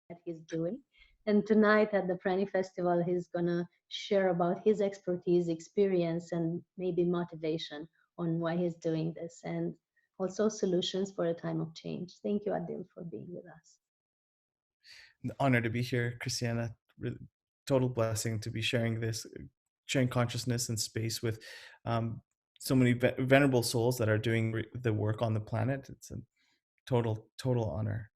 that he's doing. And tonight at the Pranic Festival, he's gonna share about his expertise, experience, and maybe motivation on why he's doing this, and also solutions for a time of change. Thank you, Adil, for being with us. An honor to be here, Christiana. Really, total blessing to be sharing this, sharing consciousness and space with um, so many venerable souls that are doing the work on the planet. It's a total honor.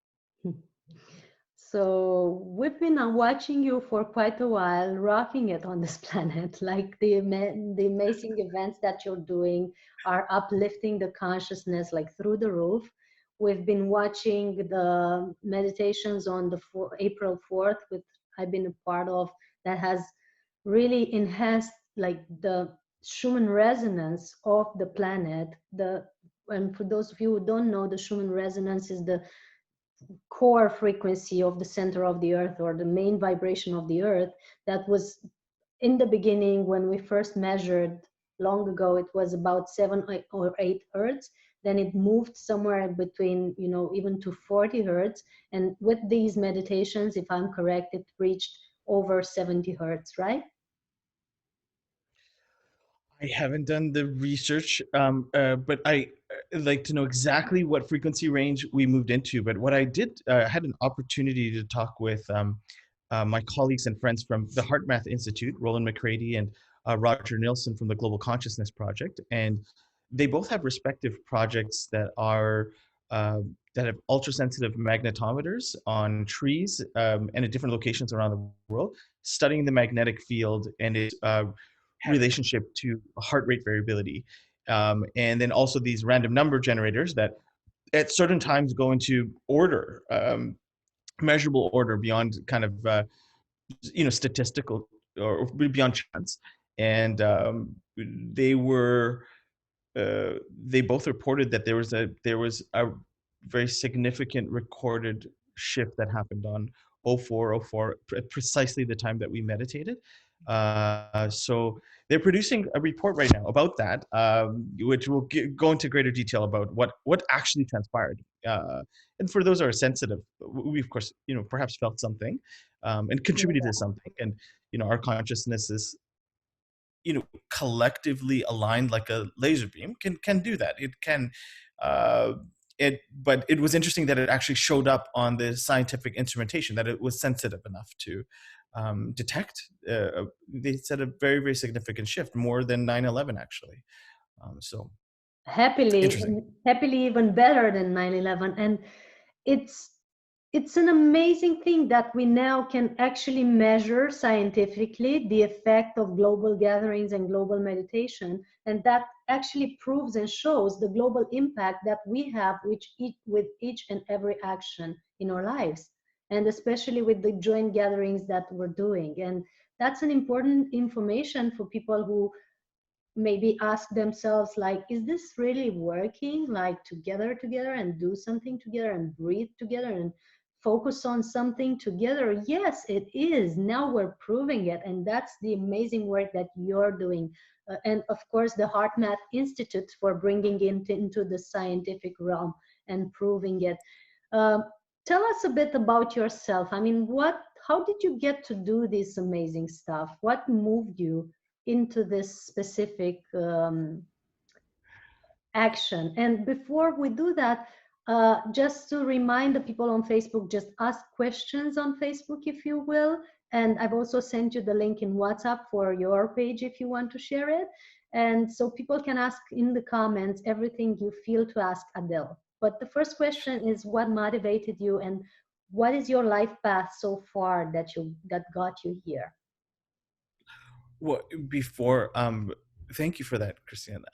So we've been watching you for quite a while, rocking it on this planet. Like the amazing events that you're doing are uplifting the consciousness like through the roof. We've been watching the meditations on the April 4th, which I've been a part of, that has really enhanced like the Schumann resonance of the planet. And for those of you who don't know, the Schumann resonance is the core frequency of the center of the earth, or the main vibration of the earth, that was in the beginning when we first measured long ago. It was about 7 or 8 hertz. Then it moved somewhere between, even to 40 hertz. And with these meditations, if I'm correct, it reached over 70 hertz, right? I haven't done the research, but I like to know exactly what frequency range we moved into. But what I did, had an opportunity to talk with my colleagues and friends from the Heart Math Institute, Roland McCready and Roger Nilsson from the Global Consciousness Project, and they both have respective projects that have ultra-sensitive magnetometers on trees and at different locations around the world, studying the magnetic field and its relationship to heart rate variability. And then also these random number generators that at certain times go into order, measurable order beyond kind of, statistical or beyond chance. And they were, they both reported that there was a very significant recorded shift that happened on 0404, precisely the time that we meditated. So they're producing a report right now about that, which will go into greater detail about what actually transpired. And for those who are sensitive, we of course, perhaps felt something and contributed to something. And our consciousness is collectively aligned like a laser beam can do that. It can uh but it was interesting that it actually showed up on the scientific instrumentation, that it was sensitive enough to detect. They said a very, very significant shift, more than 9/11 actually. So happily interesting. happily even better than 9/11. And it's it's an amazing thing that we now can actually measure scientifically the effect of global gatherings and global meditation, and that actually proves and shows the global impact that we have with each and every action in our lives, and especially with the joint gatherings that we're doing. And that's an important information for people who maybe ask themselves, like, is this really working, like together and do something together and breathe together and focus on something together? Yes, it is. Now we're proving it, and that's the amazing work that you're doing. And of course the Heart Math Institute for bringing it into the scientific realm and proving it. um, Tell us a bit about yourself. I mean, how did you get to do this amazing stuff? What moved you into this specific action? And before we do that, just to remind the people on Facebook, just ask questions on Facebook if you will. And I've also sent you the link in WhatsApp for your page if you want to share it. And so people can ask in the comments everything you feel to ask Adil. But the first question is, what motivated you, and what is your life path so far that got you here? Well, before thank you for that, Christiana.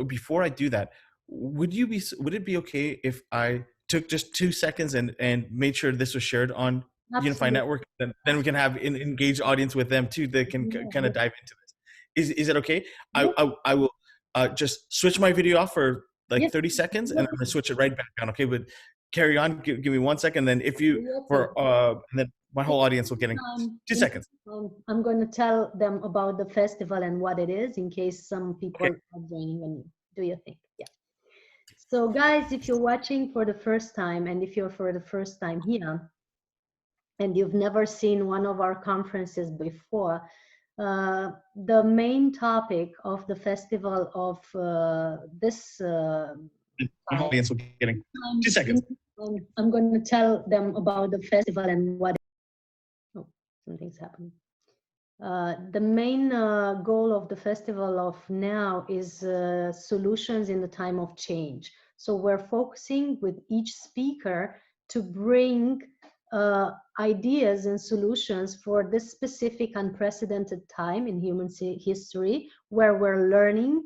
Before I do that, would it be okay if I took just 2 seconds and made sure this was shared on Unify Absolutely. Network? Then we can have an engaged audience with them too. They can kind Yeah, of dive into this. Is it okay? yeah, I will just switch my video off for like yeah, 30 seconds, and I'm gonna absolutely. switch it right back on. Okay, but carry on. Give me 1 second. Then if you You're okay. for and then my In whole audience will get engaged. Two in the seconds. meantime, I'm going to tell them about the festival and what it is in case some people Okay. are joining. And do you think? Yeah. So guys, if you're watching for the first time, and if you're for the first time here, and you've never seen one of our conferences before, the main topic of the festival of this Audience will get in 2 seconds. I'm going to tell them about the festival and what. Oh, something's happening. The main goal of the festival of now is solutions in the time of change. So we're focusing with each speaker to bring ideas and solutions for this specific unprecedented time in human history, where we're learning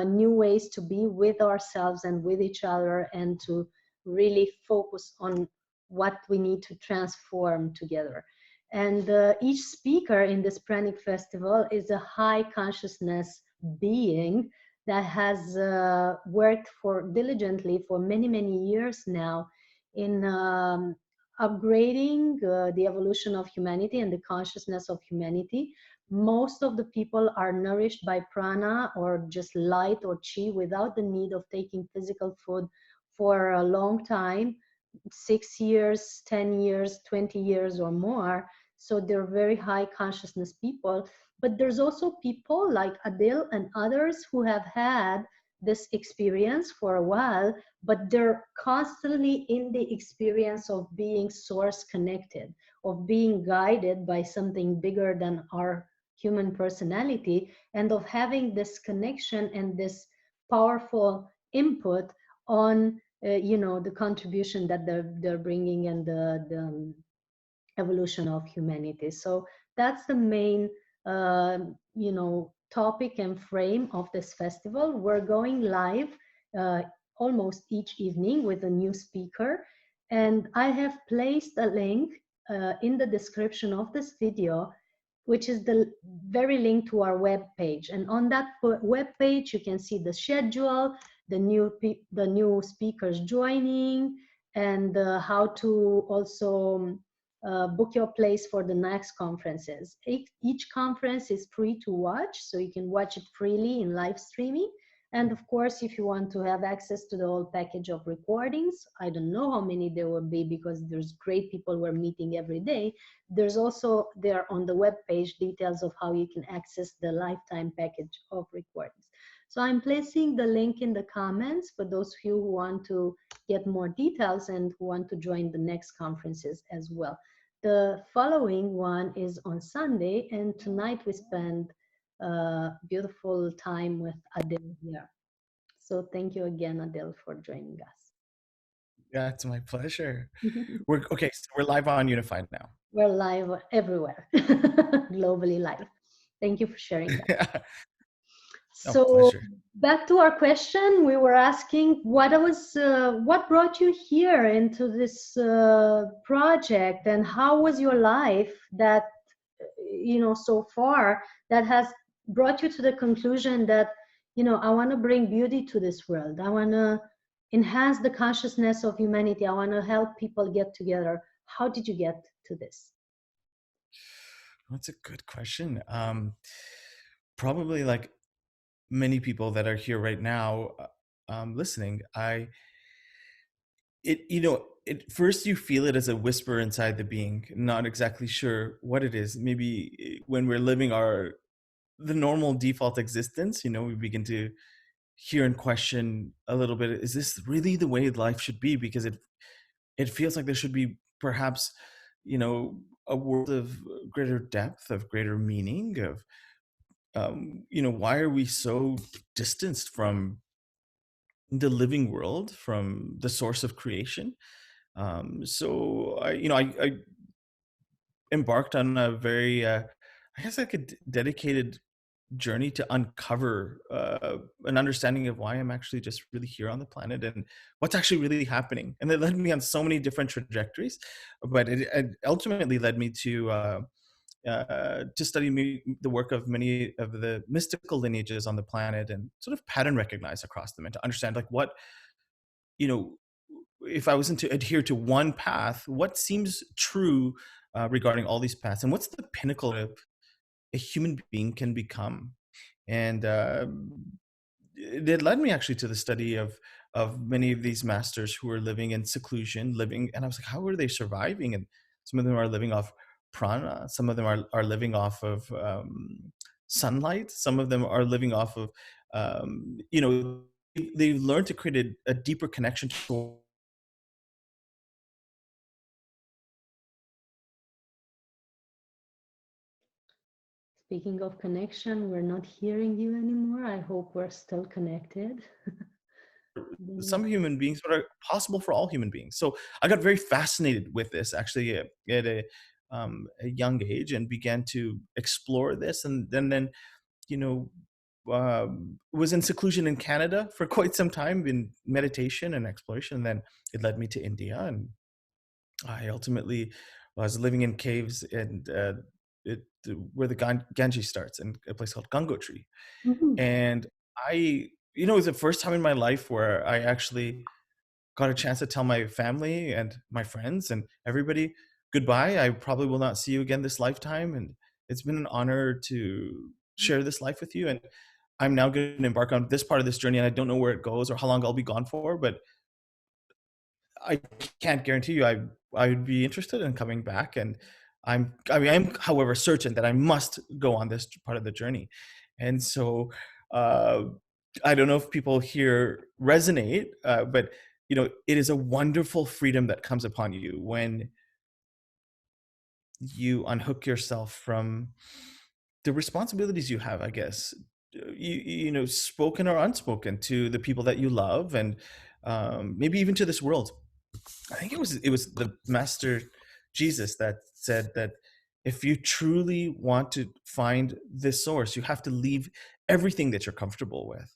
new ways to be with ourselves and with each other, and to really focus on what we need to transform together. And each speaker in this Pranic festival is a high consciousness being that has worked diligently for many, many years now in upgrading the evolution of humanity and the consciousness of humanity. Most of the people are nourished by prana or just light or chi without the need of taking physical food for a long time, 6 years, 10 years, 20 years or more. So they're very high consciousness people. But there's also people like Adil and others who have had this experience for a while, but they're constantly in the experience of being source connected, of being guided by something bigger than our human personality, and of having this connection and this powerful input on the contribution that they're bringing and the evolution of humanity. So that's the main topic and frame of this festival. We're going live almost each evening with a new speaker, and I have placed a link in the description of this video, which is the very link to our web page. And on that web page you can see the schedule, the new speakers joining, and how to also book your place for the next conferences. Each conference is free to watch, so you can watch it freely in live streaming. And of course, if you want to have access to the whole package of recordings, I don't know how many there will be because there's great people we're meeting every day. There's also there on the web page details of how you can access the lifetime package of recordings. So I'm placing the link in the comments for those of you who want to get more details and who want to join the next conferences as well. The following one is on Sunday, and tonight we spend beautiful time with Adil here. So thank you again, Adil, for joining us. Yeah, it's my pleasure. We're okay. So we're live on Unified now. We're live everywhere, globally live. Thank you for sharing that. So back to our question, we were asking what brought you here into this project, and how was your life that so far that has brought you to the conclusion that I want to bring beauty to this world. I want to enhance the consciousness of humanity. I want to help people get together. How did you get to this? That's a good question. Probably like many people that are here right now listening, first you feel it as a whisper inside the being, not exactly sure what it is. Maybe when we're living the normal default existence, we begin to hear and question a little bit, is this really the way life should be? Because it feels like there should be perhaps, a world of greater depth, of greater meaning, of, why are we so distanced from the living world, from the source of creation? So I embarked on a very, I guess like a dedicated journey to uncover an understanding of why I'm actually just really here on the planet and what's actually really happening. And it led me on so many different trajectories, but it ultimately led me to study the work of many of the mystical lineages on the planet and sort of pattern recognize across them, and to understand like what, if I wasn't to adhere to one path, what seems true regarding all these paths, and what's the pinnacle of a human being can become. And it led me actually to the study of many of these masters who are living in seclusion, and I was like, how are they surviving? And Some of them are living off prana. Some of them are living off of sunlight. Some of them are living off of, you know, they've learned to create a deeper connection to. Speaking of connection, we're not hearing you anymore. I hope we're still connected. Some human beings, but are possible for all human beings. So I got very fascinated with this actually at a young age, and began to explore this, and then you know, was in seclusion in Canada for quite some time in meditation and exploration. And then it led me to India, and I ultimately was living in caves and where the Ganges starts, in a place called Gangotri. Mhm. And it was the first time in my life where I actually got a chance to tell my family and my friends and everybody goodbye. I probably will not see you again this lifetime, and it's been an honor to share this life with you. And I'm now going to embark on this part of this journey, and I don't know where it goes or how long I'll be gone for, but I can't guarantee you I would be interested in coming back. And I'm however certain that I must go on this part of the journey. And so uh, I don't know if people here resonate, but it is a wonderful freedom that comes upon you when you unhook yourself from the responsibilities you have, I guess, spoken or unspoken, to the people that you love, and maybe even to this world. I think it was the Master Jesus that said that if you truly want to find this source, you have to leave everything that you're comfortable with.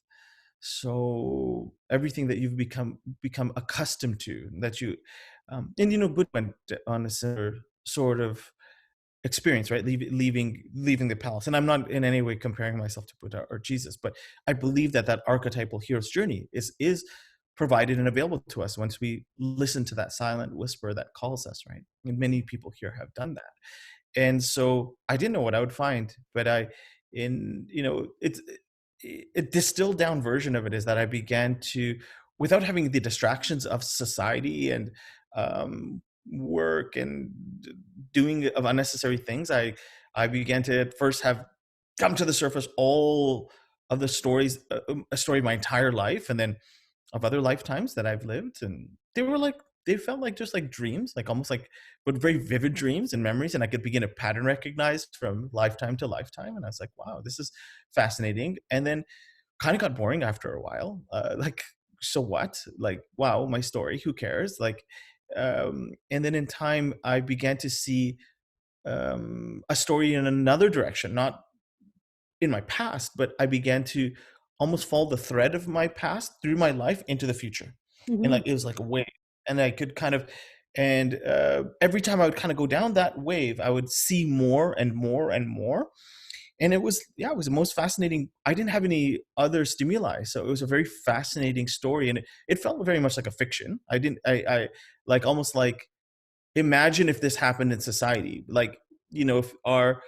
So everything that you've become accustomed to, that you Buddha went on a similar sort of experience, right? Leaving the palace. And I'm not in any way comparing myself to Buddha or Jesus, but I believe that archetypal hero's journey is provided and available to us once we listen to that silent whisper that calls us, right? And many people here have done that. And so I didn't know what I would find, but it's a distilled down version of it is that I began to, without having the distractions of society and work and doing of unnecessary things, I began to at first have come to the surface all of the stories, a story of my entire life, and then of other lifetimes that I've lived. And they felt like just like dreams, like almost like, but very vivid dreams and memories. And I could begin to pattern recognize from lifetime to lifetime. And I was like, wow, this is fascinating. And then kind of got boring after a while. Like, so what? Like, wow, my story, who cares? Like, and then in time, I began to see a story in another direction, not in my past, but I began to almost follow the thread of my past through my life into the future. And Mhm. like, it was like a wave. And I could kind of, and every time I would kind of go down that wave, I would see more and more and more. And it was the most fascinating. I didn't have any other stimuli, so it was a very fascinating story. And it felt very much like a fiction. I like, almost like, imagine if this happened in society, like, if our,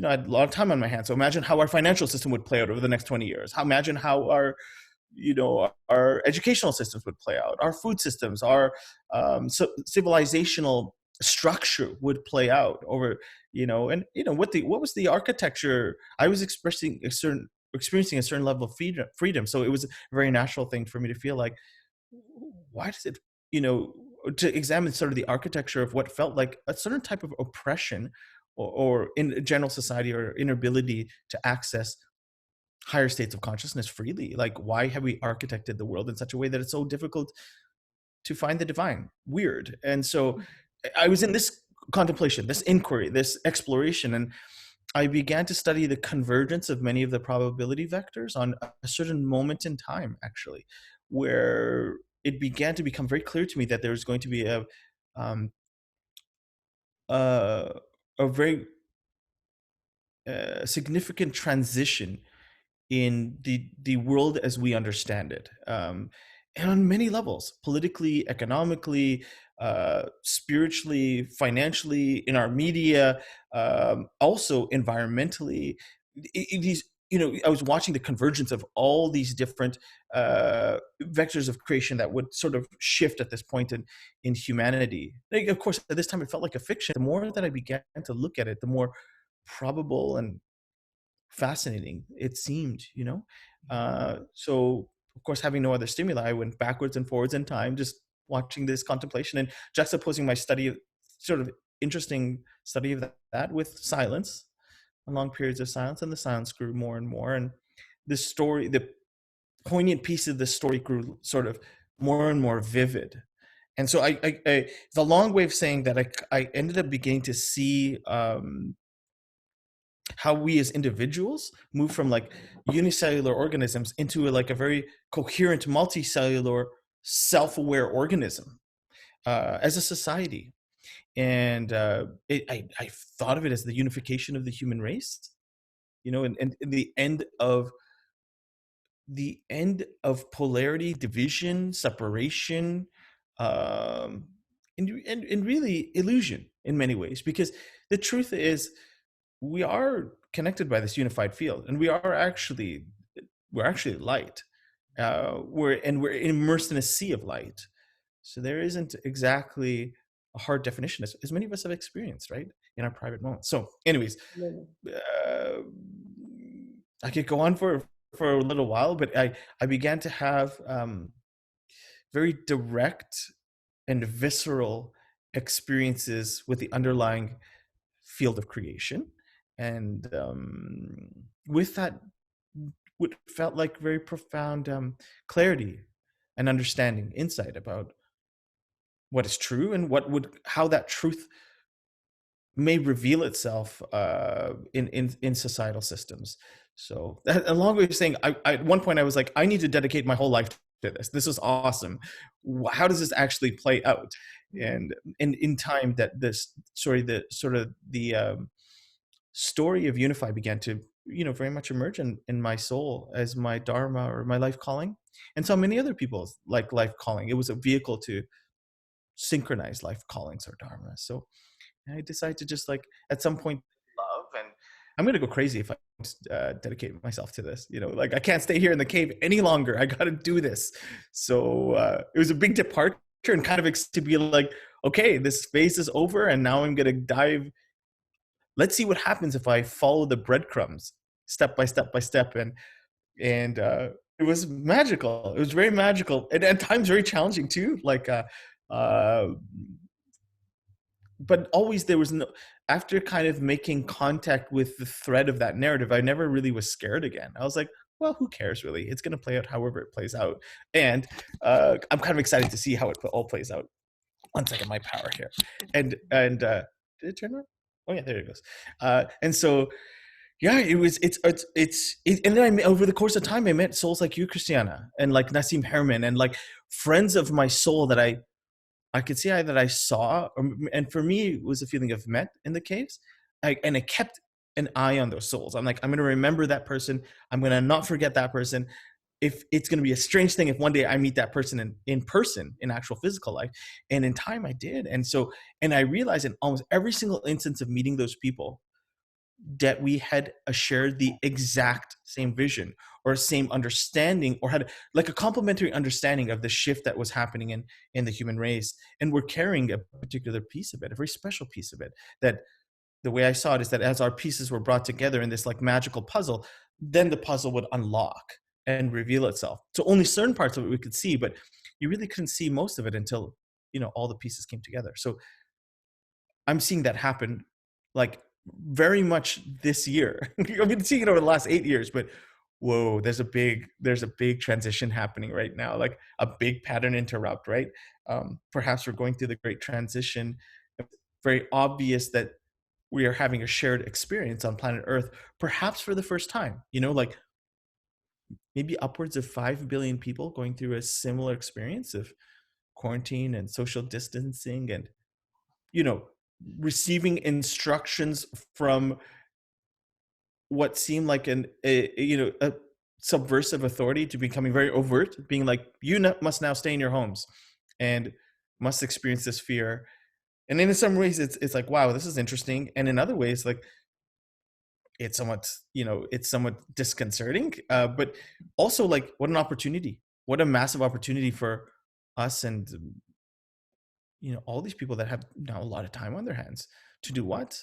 I had a lot of time on my hands. So imagine how our financial system would play out over the next 20 years. Imagine how our educational systems would play out, our food systems, our civilizational structure would play out over, and what was the architecture. I was experiencing a certain level of freedom. So it was a very natural thing for me to feel like, why does it, to examine sort of the architecture of what felt like a certain type of oppression, or in general society, or inability to access higher states of consciousness freely. Like, why have we architected the world in such a way that it's so difficult to find the divine? Weird. And so I was in this contemplation, this inquiry, this exploration, and I began to study the convergence of many of the probability vectors on a certain moment in time, actually, where it began to become very clear to me that there was going to be um, a, a very significant transition in the world as we understand it, and on many levels: politically, economically, spiritually, financially, in our media, also environmentally. These I was watching the convergence of all these different vectors of creation that would sort of shift at this point in humanity. Like, of course, at this time, it felt like a fiction. The more that I began to look at it, the more probable and fascinating it seemed, So, of course, having no other stimuli, I went backwards and forwards in time, just watching this contemplation and juxtaposing my sort of interesting study of that with silence, long periods of silence, and the silence grew more and more. And the poignant piece of the story grew sort of more and more vivid. And so it's a long way of saying that I ended up beginning to see how we as individuals move from like unicellular organisms into like a very coherent multicellular self-aware organism as a society. And I thought of it as the unification of the human race, and the end of polarity, division, separation, and really illusion in many ways, because the truth is we are connected by this unified field, and we're actually light. We're immersed in a sea of light. So there isn't exactly a hard definition, as many of us have experienced, right, in our private moments. So, anyways, I could go on for a little while, but I began to have very direct and visceral experiences with the underlying field of creation, and with that, what felt like very profound clarity and understanding, insight about what is true and how that truth may reveal itself in societal systems. So a long way of saying, at one point I was like, I need to dedicate my whole life to this. This is awesome. How does this actually play out? And in time, that the story of Unify began to very much emerge in my soul as my dharma or my life calling, and so many other people's like life calling. It was a vehicle to synchronize life callings or dharma. So I decided to just like at some point love, and I'm gonna go crazy if I dedicate myself to this. Like I can't stay here in the cave any longer. I got to do this. So it was a big departure, and kind of to be like, okay, this phase is over, and now I'm gonna dive. Let's see what happens if I follow the breadcrumbs step by step by step, and it was magical. It was very magical, and at times very challenging too. Like but always there was no, after kind of making contact with the thread of that narrative, I never really was scared again. I was like, well, who cares really? It's going to play out however it plays out. And I'm kind of excited to see how it all plays out. One second, my power here. And did it turn on? Oh yeah, there it goes. And so, yeah, and then over the course of time, I met souls like you, Christiana, and like Nassim Herman, and like friends of my soul that I could see that I saw, and for me, it was a feeling of met in the caves. And I kept an eye on those souls. I'm like, I'm going to remember that person. I'm going to not forget that person. If it's going to be a strange thing if one day I meet that person in person, in actual physical life. And in time I did. And so, and I realized in almost every single instance of meeting those people that we had shared the exact same vision or same understanding, or had like a complementary understanding of the shift that was happening in the human race. And we're carrying a particular piece of it, a very special piece of it, that the way I saw it is that as our pieces were brought together in this like magical puzzle, then the puzzle would unlock and reveal itself. So only certain parts of it we could see, but you really couldn't see most of it until, all the pieces came together. So I'm seeing that happen like very much this year. I've been seeing it over the last 8 years, but whoa, there's a big transition happening right now, like a big pattern interrupt, right? Perhaps we're going through the great transition. It's very obvious that we are having a shared experience on planet Earth, perhaps for the first time, like maybe upwards of 5 billion people going through a similar experience of quarantine and social distancing, and, receiving instructions from what seemed like a subversive authority to becoming very overt, being like, you must now stay in your homes and must experience this fear. And in some ways it's like, wow, this is interesting. And in other ways, like, it's somewhat, it's somewhat disconcerting, but also like what an opportunity, what a massive opportunity for us, and all these people that have now a lot of time on their hands to do what?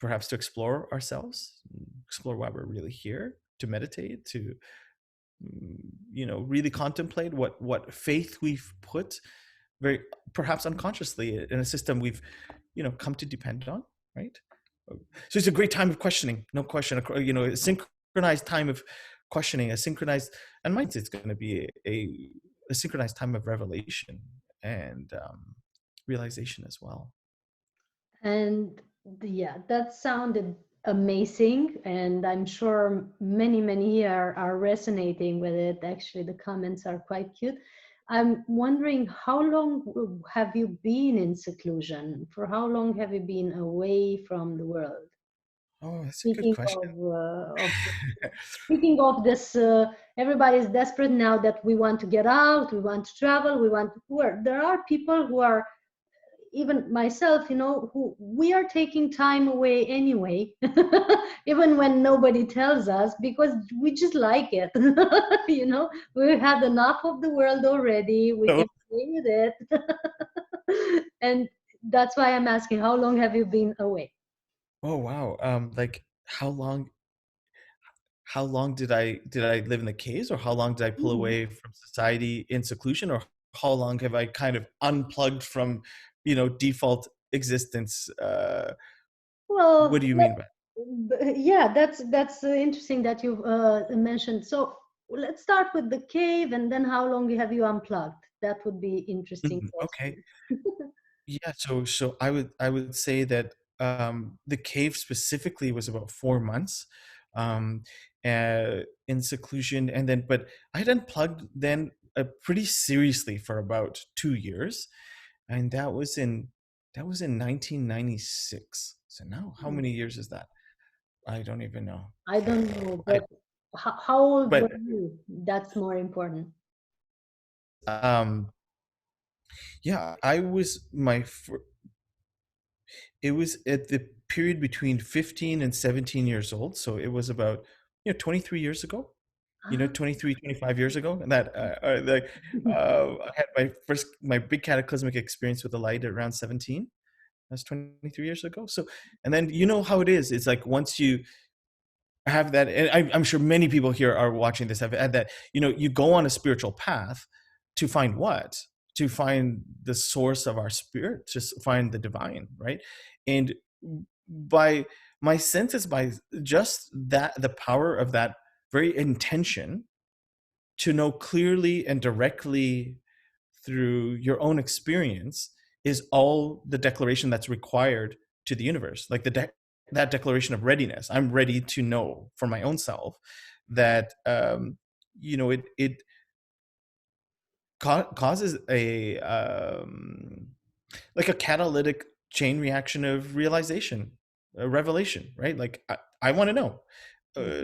Perhaps to explore ourselves, explore why we're really here, to meditate, to really contemplate what faith we've put very perhaps unconsciously in a system we've come to depend on, right? So it's a great time of questioning, no question. A synchronized time of questioning, a synchronized, and might it's going to be a synchronized time of revelation and realization as well. And yeah, that sounded amazing. And I'm sure many here are resonating with it. Actually, the comments are quite cute. I'm wondering, how long have you been in seclusion? For how long have you been away from the world? Oh, that's a good Speaking question. of speaking of this, everybody is desperate now that we want to get out, we want to travel, we want to work. There are people who are, even myself, who we are taking time away anyway, even when nobody tells us, because we just like it. We've had enough of the world already. We Oh, can play with it. And that's why I'm asking, how long have you been away? oh wow. Like how long did I live in the caves, or how long did I pull Mhm. away from society in seclusion, or how long have I kind of unplugged from default existence? What Well, do you mean by yeah, that's interesting that you've mentioned. So let's start with the cave, and then how long have you unplugged? That would be interesting okay. also. Yeah, so I would say that the cave specifically was about 4 months um, in seclusion, and then but I had unplugged then pretty seriously for about 2 years, and that was in 1996. So now, how many years is that? I don't even know. I don't know, I but how old but were you? That's more important. um yeah, I was it was at the period between 15 and 17 years old. So it was about 23 years ago, Ah. 23, 25 years ago. And that I had my big cataclysmic experience with the light at around 17. That's 23 years ago. So, and then you know how it is. It's like once you have that, and I'm sure many people here are watching this have had that, you go on a spiritual path to find what? To find the source of our spirit, just find the divine, right? And by my sense is by just that, the power of that very intention to know clearly and directly through your own experience is all the declaration that's required to the universe, like that declaration of readiness. I'm ready to know for my own self that it causes a like a catalytic chain reaction of realization, a revelation, right? Like I want to know,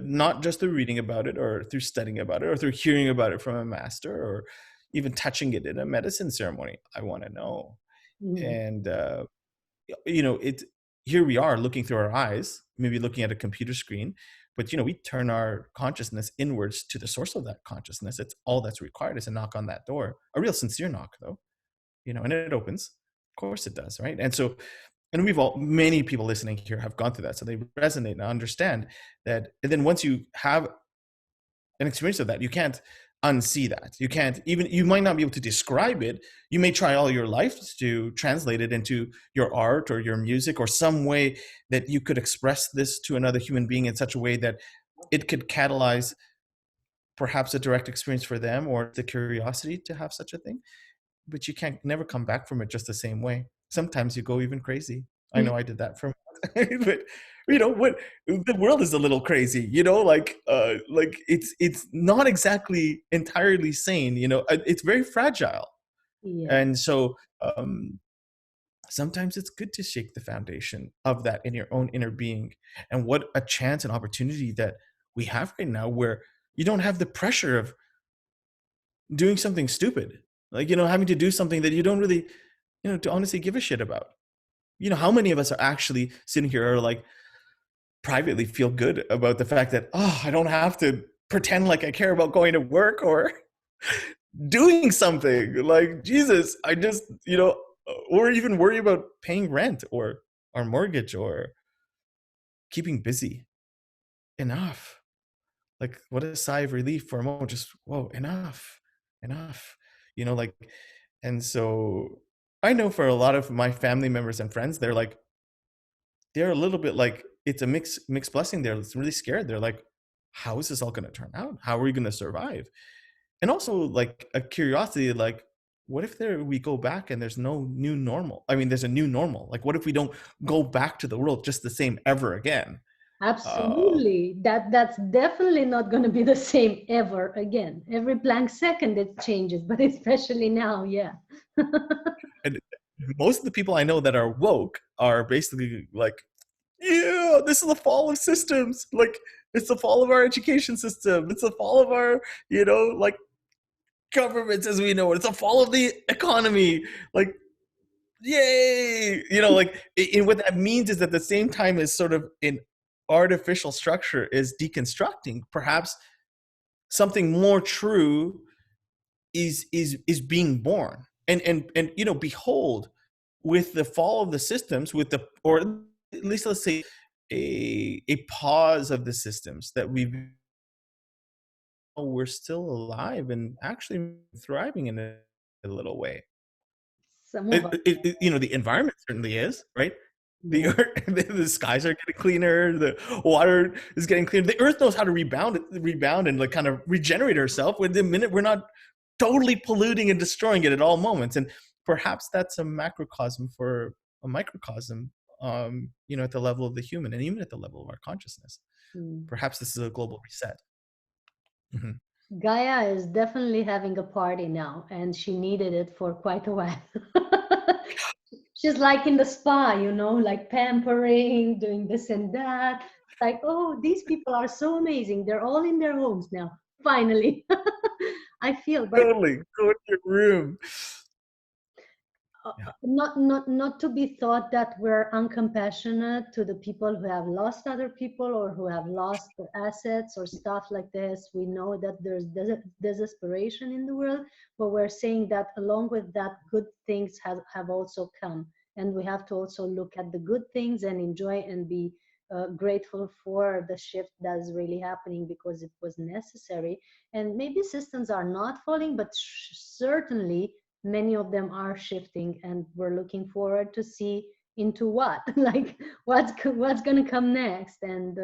not just through reading about it or through studying about it or through hearing about it from a master or even touching it in a medicine ceremony. I want to know. Mhm. And it here we are looking through our eyes, maybe looking at a computer screen, but we turn our consciousness inwards to the source of that consciousness. It's all that's required is a knock on that door, a real sincere knock though, and it opens. Of course it does, right? And so, and many people listening here have gone through that, so they resonate and understand that. And then once you have an experience of that, you can't unsee that. You can't even, you might not be able to describe it. You may try all your life to translate it into your art or your music or some way that you could express this to another human being in such a way that it could catalyze perhaps a direct experience for them or the curiosity to have such a thing. But you can't never come back from it just the same way. Sometimes you go even crazy. I know I did that for but what, the world is a little crazy, like it's not exactly entirely sane, it's very fragile. Yeah. And so sometimes it's good to shake the foundation of that in your own inner being. And what a chance and opportunity that we have right now, where you don't have the pressure of doing something stupid, like having to do something that you don't really to honestly give a shit about. How many of us are actually sitting here are like privately feel good about the fact that, oh, I don't have to pretend like I care about going to work or doing something. Like, Jesus, I just, or even worry about paying rent or our mortgage or keeping busy. Enough. Like, what a sigh of relief for a moment. Just, whoa, enough. Like, and so I know for a lot of my family members and friends, they're a little bit like, it's a mixed blessing. They're really scared. They're like, how is this all going to turn out? How are we going to survive? And also like a curiosity, like, what if we go back and there's no new normal? I mean, there's a new normal. Like, what if we don't go back to the world just the same ever again? Absolutely. That's definitely not going to be the same ever again. Every blank second it changes, but especially now, yeah. And most of the people I know that are woke are basically like, yeah, this is the fall of systems. Like, it's the fall of our education system. It's the fall of our, like, governments as we know it. It's the fall of the economy. Like, yay! Like, and what that means is at the same time as sort of an artificial structure is deconstructing, perhaps something more true is being born. And behold, with the fall of the systems, or at least let's say a pause of the systems that we're still alive and actually thriving in a little way. Some of us, The environment certainly is, right? The yeah. earth, the skies are getting cleaner, the water is getting cleaner. The earth knows how to rebound and like kind of regenerate herself with the minute we're not totally polluting and destroying it at all moments. And perhaps that's a macrocosm for a microcosm, at the level of the human and even at the level of our consciousness. Perhaps this is a global reset. Mm-hmm. Gaia is definitely having a party now, and she needed it for quite a while. She's like in the spa, like pampering, doing this and that. Like, oh, these people are so amazing. They're all in their homes now, finally. I feel, but Totally. Go in your room. Yeah. not to be thought that we're uncompassionate to the people who have lost other people or who have lost their assets or stuff like this. We know that there's desperation in the world, but we're saying that along with that, good things have also come, and we have to also look at the good things and enjoy and be grateful for the shift that is really happening because it was necessary. And maybe systems are not falling, but certainly many of them are shifting, and we're looking forward to see into what like what's going to come next. And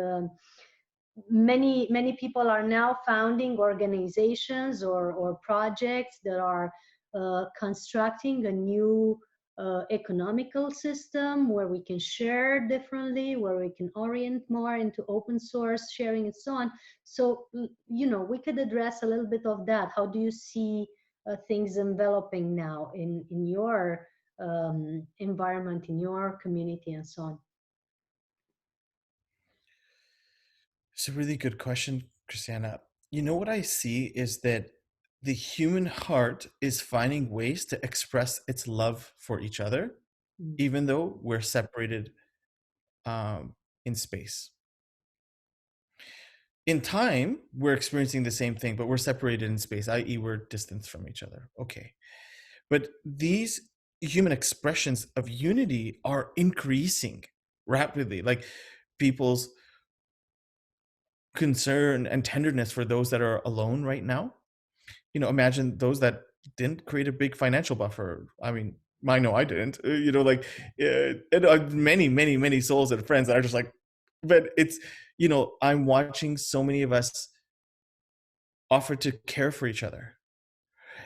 many people are now founding organizations or projects that are constructing a new economical system where we can share differently, where we can orient more into open source sharing and so on. So we could address a little bit of that. How do you see things enveloping now in your environment, in your community, and so on? It's a really good question, Christiana. What I see is that the human heart is finding ways to express its love for each other, even though we're separated in space. In time, we're experiencing the same thing, but we're separated in space, i.e. we're distanced from each other. Okay. But these human expressions of unity are increasing rapidly. Like people's concern and tenderness for those that are alone right now. Imagine those that didn't create a big financial buffer. I mean, I know I didn't. And many souls and friends that are just like, but it's, I'm watching so many of us offer to care for each other.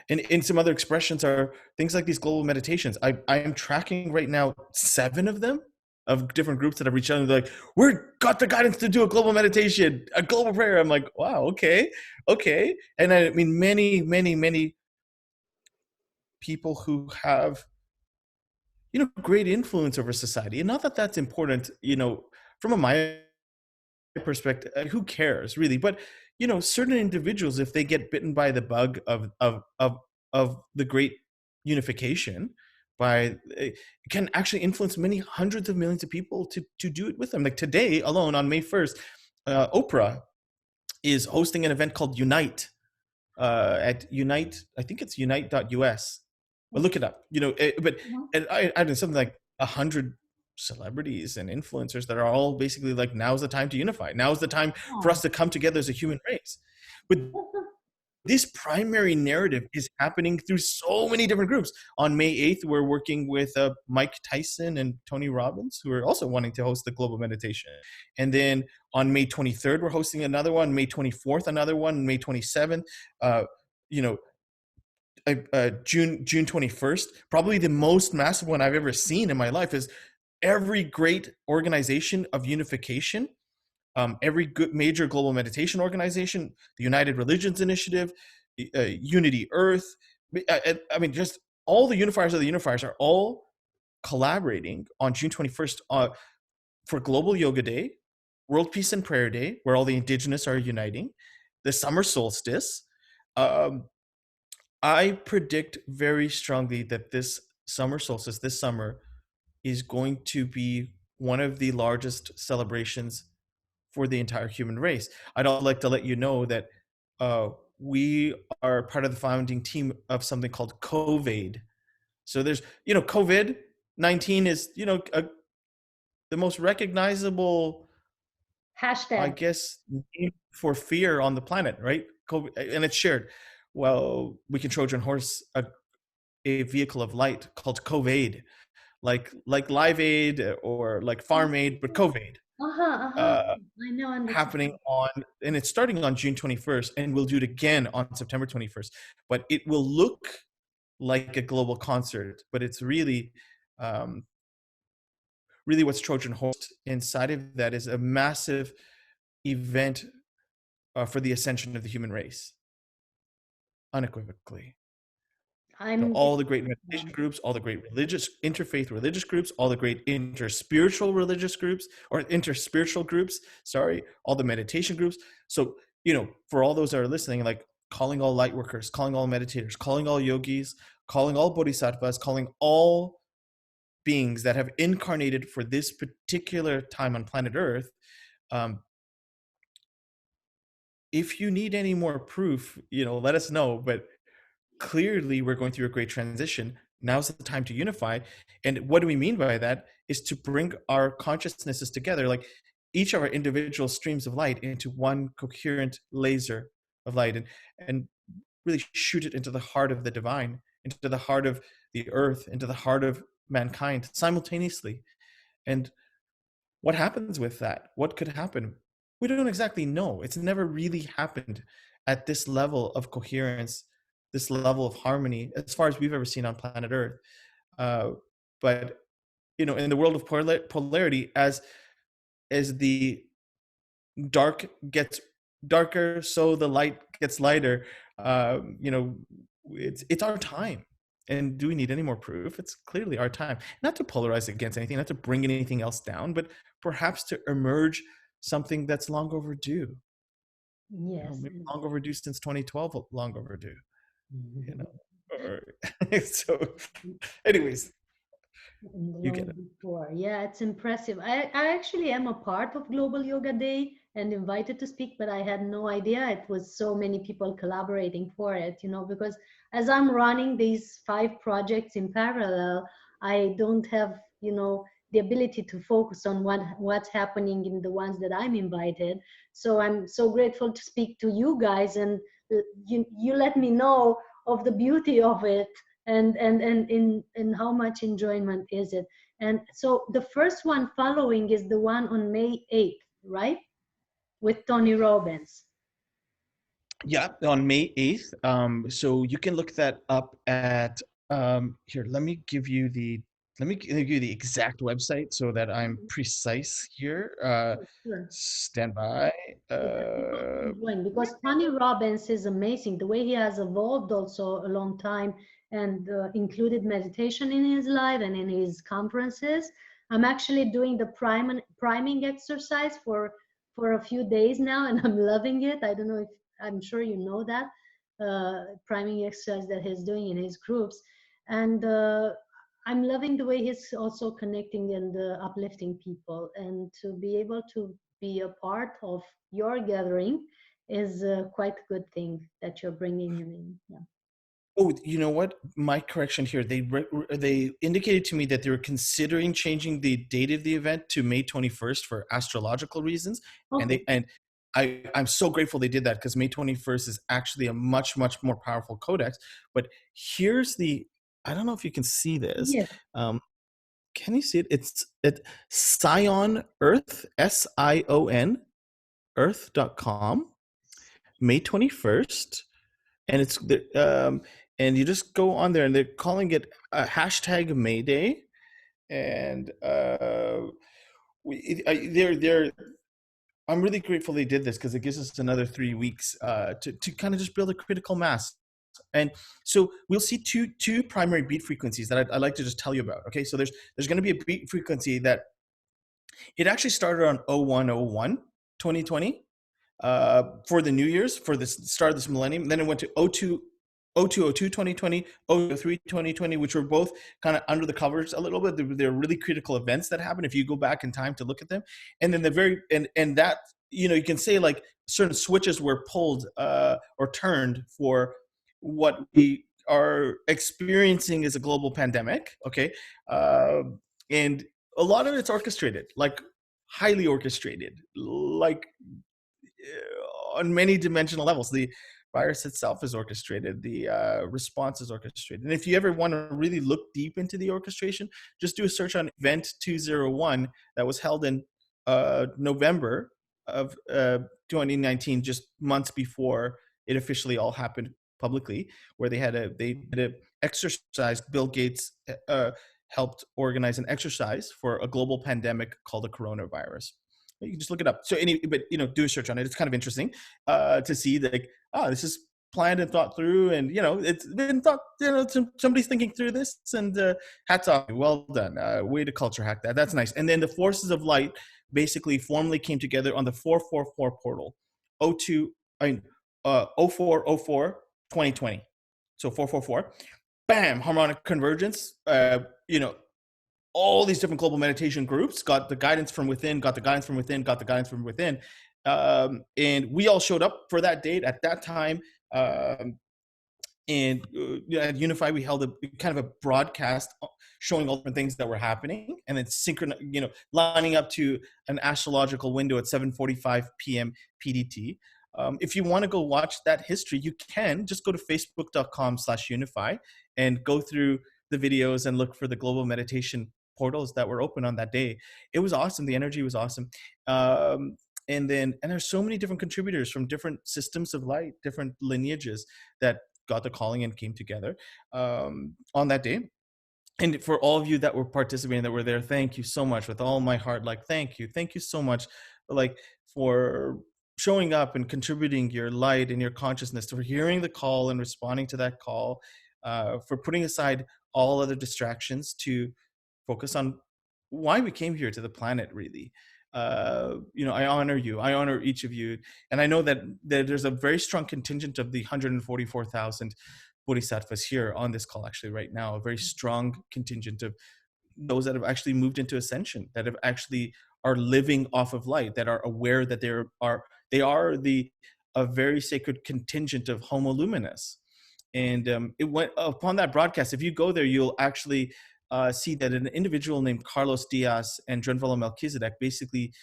And some other expressions are things like these global meditations. I am tracking right now 7 of them, of different groups that have reached out and they're like, we've got the guidance to do a global meditation, a global prayer. I'm like, wow, okay. And I mean, many people who have, great influence over society. And not that that's important, from my perspective, who cares really? But, certain individuals, if they get bitten by the bug of the great unification, by can actually influence many hundreds of millions of people to do it with them. Like today alone on May 1st, Oprah is hosting an event called Unite at Unite. I think it's unite.us. But look it up. But I don't know, something like 100 celebrities and influencers that are all basically like, now's the time to unify. Now's the time for us to come together as a human race. But this primary narrative is happening through so many different groups. On May 8th, we're working with Mike Tyson and Tony Robbins, who are also wanting to host the global meditation. And then on May 23rd, we're hosting another one. May 24th, another one. May 27th, June 21st. Probably the most massive one I've ever seen in my life is every great organization of unification. Every good major global meditation organization, the United Religions Initiative, Unity Earth, I mean, just all the unifiers of the unifiers are all collaborating on June 21st for Global Yoga Day, World Peace and Prayer Day, where all the indigenous are uniting, the summer solstice. I predict very strongly that this summer solstice, this summer, is going to be one of the largest celebrations for the entire human race. I'd also like to let you know that we are part of the founding team of something called COVID. So there's, COVID-19 is, the most recognizable hashtag, I guess, name for fear on the planet, right? COVID, and it's shared. Well, we can Trojan horse a vehicle of light called COVID, like Live Aid or like Farm Aid, but COVID. I know, Happening on, and it's starting on June 21st, and we'll do it again on September 21st. But it will look like a global concert, but it's really, really what's Trojan horse inside of that is a massive event for the ascension of the human race, unequivocally. All the great meditation groups, all the great interfaith religious groups, all the great interspiritual religious groups, or interspiritual groups, all the meditation groups. So, for all those that are listening, like calling all light workers, calling all meditators, calling all yogis, calling all bodhisattvas, calling all beings that have incarnated for this particular time on planet Earth. If you need any more proof, let us know. But clearly we're going through a great transition. Now's the time to unify. And what do we mean by that is to bring our consciousnesses together, like each of our individual streams of light, into one coherent laser of light, and really shoot it into the heart of the divine, into the heart of the earth, into the heart of mankind simultaneously. And what happens with that? What could happen? We don't exactly know. It's never really happened at this level of coherence, this level of harmony, as far as we've ever seen on planet Earth. But in the world of polarity, as the dark gets darker, so the light gets lighter. It's our time. And do we need any more proof? It's clearly our time. Not to polarize against anything, not to bring anything else down, but perhaps to emerge something that's long overdue. Yes. Maybe long overdue since 2012, long overdue. So anyways, you get it. Before. Yeah, it's impressive. I actually am a part of Global Yoga Day and invited to speak, but I had no idea it was so many people collaborating for it, because as I'm running these 5 projects in parallel, I don't have, the ability to focus on what's happening in the ones that I'm invited. So I'm so grateful to speak to you guys, and you let me know of the beauty of it, and in how much enjoyment is it. And so the first one following is the one on May 8th, right? With Tony Robbins. Yeah, on May 8th. So you can look that up at here. Let me give you the exact website so that I'm precise here. Sure. Stand by. Because Tony Robbins is amazing. The way he has evolved also a long time, and included meditation in his life and in his conferences. I'm actually doing the priming exercise for a few days now, and I'm loving it. I don't know if, I'm sure you know that priming exercise that he's doing in his groups. And I'm loving the way he's also connecting and uplifting people, and to be able to be a part of your gathering is quite a good thing that you're bringing him in. Yeah. Oh, you know what? My correction here. They indicated to me that they were considering changing the date of the event to May 21st for astrological reasons, and Okay. I'm so grateful they did that, because May 21st is actually a much more powerful codex. But here's the, I don't know if you can see this. Yes. Um, can you see it? It's at Sion Earth, SION Earth.com, May 21st. And it's and you just go on there, and they're calling it a hashtag Mayday. And they're I'm really grateful they did this, because it gives us another 3 weeks to kind of just build a critical mass. And so we'll see two primary beat frequencies that I'd like to just tell you about. Okay, so there's going to be a beat frequency that it actually started on 0101 2020, for the New Year's, for the start of this millennium. And then it went to 0202 2020, 003 2020, which were both kind of under the covers a little bit. They're really critical events that happen if you go back in time to look at them. And then the very, and that, you can say like certain switches were pulled or turned for what we are experiencing as a global pandemic. Okay. And a lot of it's orchestrated, like highly orchestrated, like on many dimensional levels. The virus itself is orchestrated. The response is orchestrated. And if you ever want to really look deep into the orchestration, just do a search on Event 201 that was held in November of 2019, just months before it officially all happened publicly, where they had a exercise. Bill Gates helped organize an exercise for a global pandemic called the coronavirus. You can just look it up. So but do a search on it. It's kind of interesting to see that, like, this is planned and thought through, and it's been thought. Somebody's thinking through this, and hats off, well done. Way to culture hack that. That's nice. And then the forces of light basically formally came together on the 444 portal, 02, 0404 2020. So 444, bam, harmonic convergence. All these different global meditation groups got the guidance from within, got the guidance from within, got the guidance from within. And we all showed up for that date at that time. And at Unify, we held a kind of a broadcast showing all different things that were happening, and then lining up to an astrological window at 7:45 p.m. PDT. If you want to go watch that history, you can just go to facebook.com/unify and go through the videos and look for the global meditation portals that were open on that day. It was awesome. The energy was awesome. And there's so many different contributors from different systems of light, different lineages that got the calling and came together on that day. And for all of you that were participating, that were there, thank you so much with all my heart. Like, thank you so much, like, for showing up and contributing your light and your consciousness, for hearing the call and responding to that call, for putting aside all other distractions to focus on why we came here to the planet, really. I honor you. I honor each of you. And I know that there's a very strong contingent of the 144,000 bodhisattvas here on this call actually right now, a very strong contingent of those that have actually moved into ascension, that have actually are living off of light, that are aware that they are a very sacred contingent of Homo Luminous. And it went upon that broadcast. If you go there, you'll actually see that an individual named Carlos Diaz and Drenvalo Melchizedek basically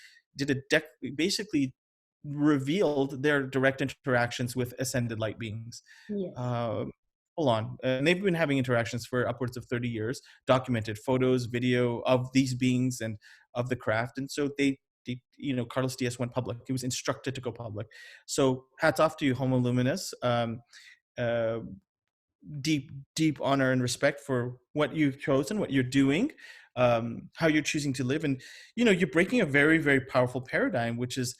basically revealed their direct interactions with ascended light beings. Yes. Hold on. And they've been having interactions for upwards of 30 years, documented photos, video of these beings and of the craft. And so Carlos Diaz went public. He was instructed to go public. So hats off to you, Homo Luminous. Deep honor and respect for what you've chosen, what you're doing, how you're choosing to live. And, you're breaking a very, very powerful paradigm, which is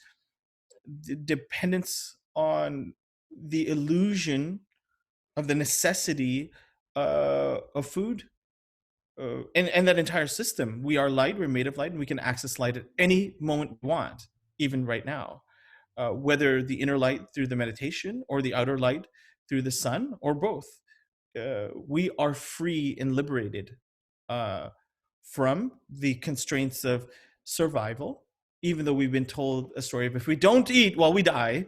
dependence on the illusion of the necessity of food, and that entire system. We are light, we're made of light, and we can access light at any moment we want, even right now, whether the inner light through the meditation or the outer light through the sun or both. We are free and liberated from the constraints of survival, even though we've been told a story of if we don't eat, well, we die.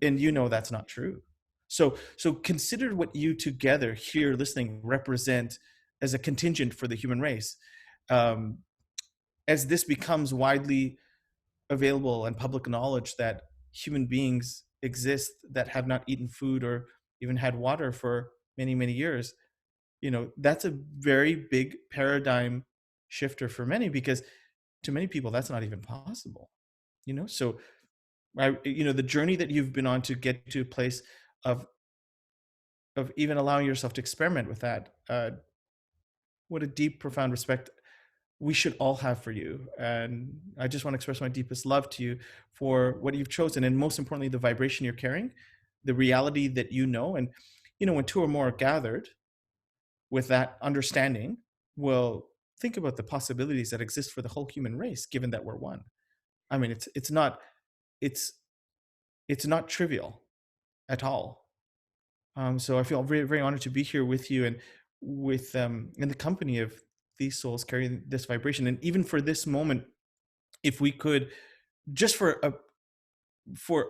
And that's not true. So consider what you together here listening represent as a contingent for the human race. As this becomes widely available and public knowledge that human beings exist that have not eaten food or even had water for many, many years, that's a very big paradigm shifter for many, because to many people that's not even possible. So the journey that you've been on to get to a place of even allowing yourself to experiment with that, what a deep, profound respect we should all have for you. And I just want to express my deepest love to you for what you've chosen, and most importantly, the vibration you're carrying, the reality that and when two or more are gathered with that understanding, well, think about the possibilities that exist for the whole human race, given that we're one. I mean, it's not trivial at all. So I feel very, very honored to be here with you and with in the company of these souls carrying this vibration. And even for this moment, if we could just for a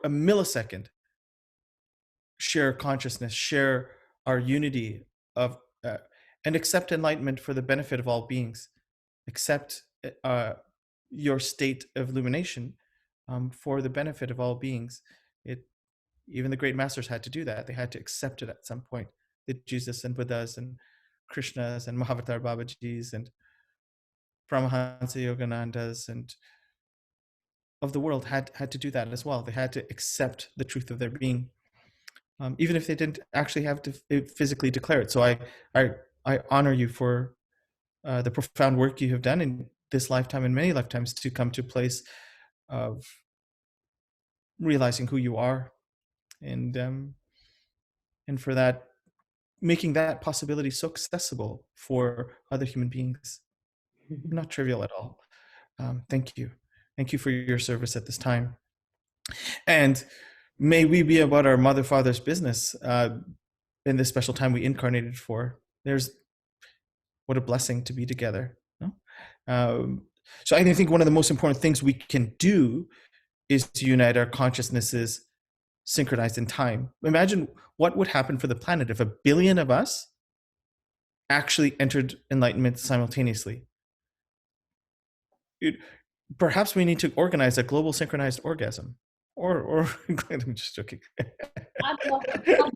millisecond share consciousness, share our unity of and accept enlightenment for the benefit of all beings, accept your state of illumination for the benefit of all beings. Even the great masters had to do that. They had to accept it at some point. The Jesus and Buddhas and Krishnas and Mahavatar Babajis and Paramahansa Yoganandas and of the world had to do that as well. They had to accept the truth of their being, even if they didn't actually have to physically declare it. So I honor you for the profound work you have done in this lifetime and many lifetimes to come to a place of realizing who you are, and for that, making that possibility so accessible for other human beings. Not trivial at all. Thank you. Thank you for your service at this time. And may we be about our mother, father's business in this special time we incarnated for. What a blessing to be together. So I think one of the most important things we can do is to unite our consciousnesses synchronized in time. Imagine what would happen for the planet if 1 billion of us actually entered enlightenment simultaneously. Perhaps we need to organize a global synchronized orgasm. Or I'm just joking. I'm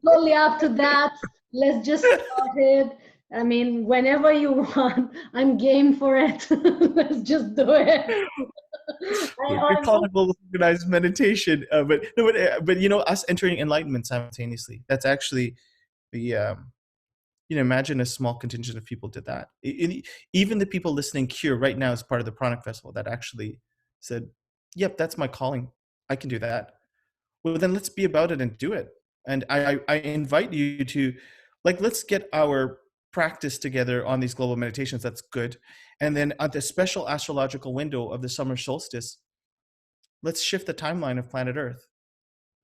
totally up to that. Let's just start it. I mean, whenever you want, I'm game for it. Let's just do it. You're calling it global synchronized meditation, but us entering enlightenment simultaneously. That's actually the imagine a small contingent of people did that. Even the people listening here right now as part of the Pranic festival that actually said, "Yep, that's my calling. I can do that." Well, then let's be about it and do it. And I invite you to, let's get our practice together on these global meditations. That's good. And then at the special astrological window of the summer solstice, let's shift the timeline of planet Earth.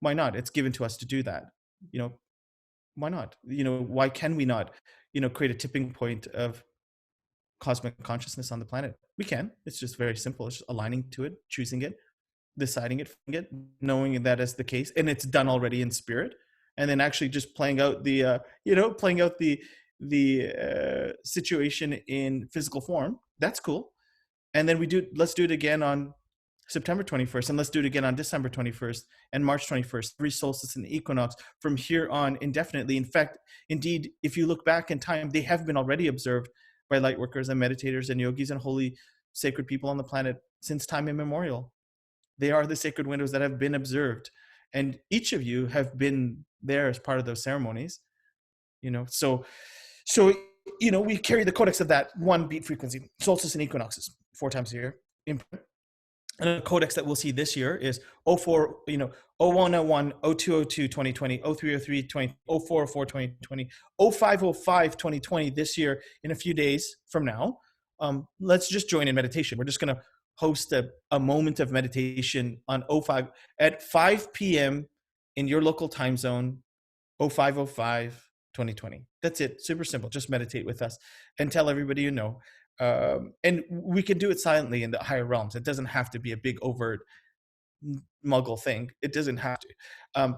Why not? It's given to us to do that. Why not? Why can we not, create a tipping point of cosmic consciousness on the planet? We can. It's just very simple. It's just aligning to it, choosing it, deciding it, knowing that is the case, and it's done already in spirit, and then actually just playing out the situation in physical form. That's cool. And then let's do it again on September 21st, and let's do it again on December 21st and March 21st, every solstice and equinox from here on indefinitely. In fact, indeed, if you look back in time, they have been already observed by light workers and meditators and yogis and holy sacred people on the planet since time immemorial. They are the sacred windows that have been observed. And each of you have been there as part of those ceremonies, So, we carry the codex of that one beat frequency, solstice and equinoxes, 4 times a year. And the codex that we'll see this year is 04, 0101, 0202, 2020, 0303, 0404, 2020, 0505, 2020 this year in a few days from now. Let's just join in meditation. We're just going to host a moment of meditation on 05 at 5 p.m. in your local time zone, 0505. 2020. That's it. Super simple. Just meditate with us and tell everybody you know. And we can do it silently in the higher realms. It doesn't have to be a big overt muggle thing. It doesn't have to.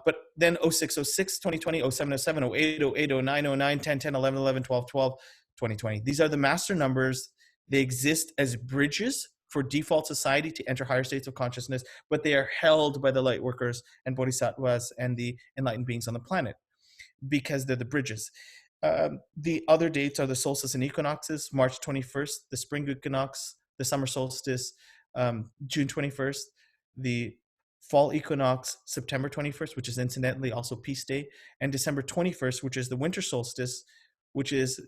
But then 0606, 2020, 0707, 08, 08, 09, 09, 10, 10, 11, 11, 12, 12, 2020. These are the master numbers. They exist as bridges for default society to enter higher states of consciousness, but they are held by the light workers and bodhisattvas and the enlightened beings on the planet because they're the bridges. The other dates are the solstice and equinoxes: March 21st, the spring equinox, the summer solstice, June 21st, the fall equinox, September 21st, which is incidentally also Peace Day, and December 21st, which is the winter solstice, which is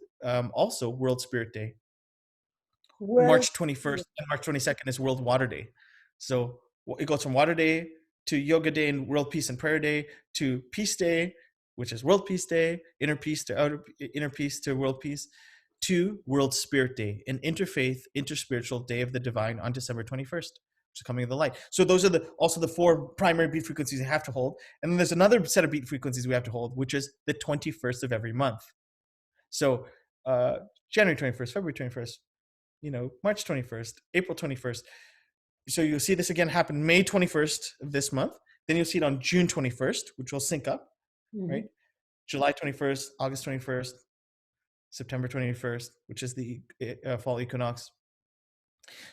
also World Spirit Day. Well, March 21st and March 22nd is World Water Day. So it goes from Water Day to Yoga Day and World Peace and Prayer Day to Peace Day, which is World Peace Day, Inner Peace to World Peace, to World Spirit Day, an interfaith, interspiritual day of the divine on December 21st, which is coming of the light. So those are also the 4 primary beat frequencies you have to hold. And then there's another set of beat frequencies we have to hold, which is the 21st of every month. So January 21st, February 21st, March 21st, April 21st. So you'll see this again happen May 21st of this month. Then you'll see it on June 21st, which will sync up, right? July 21st, August 21st, September 21st, which is the fall equinox.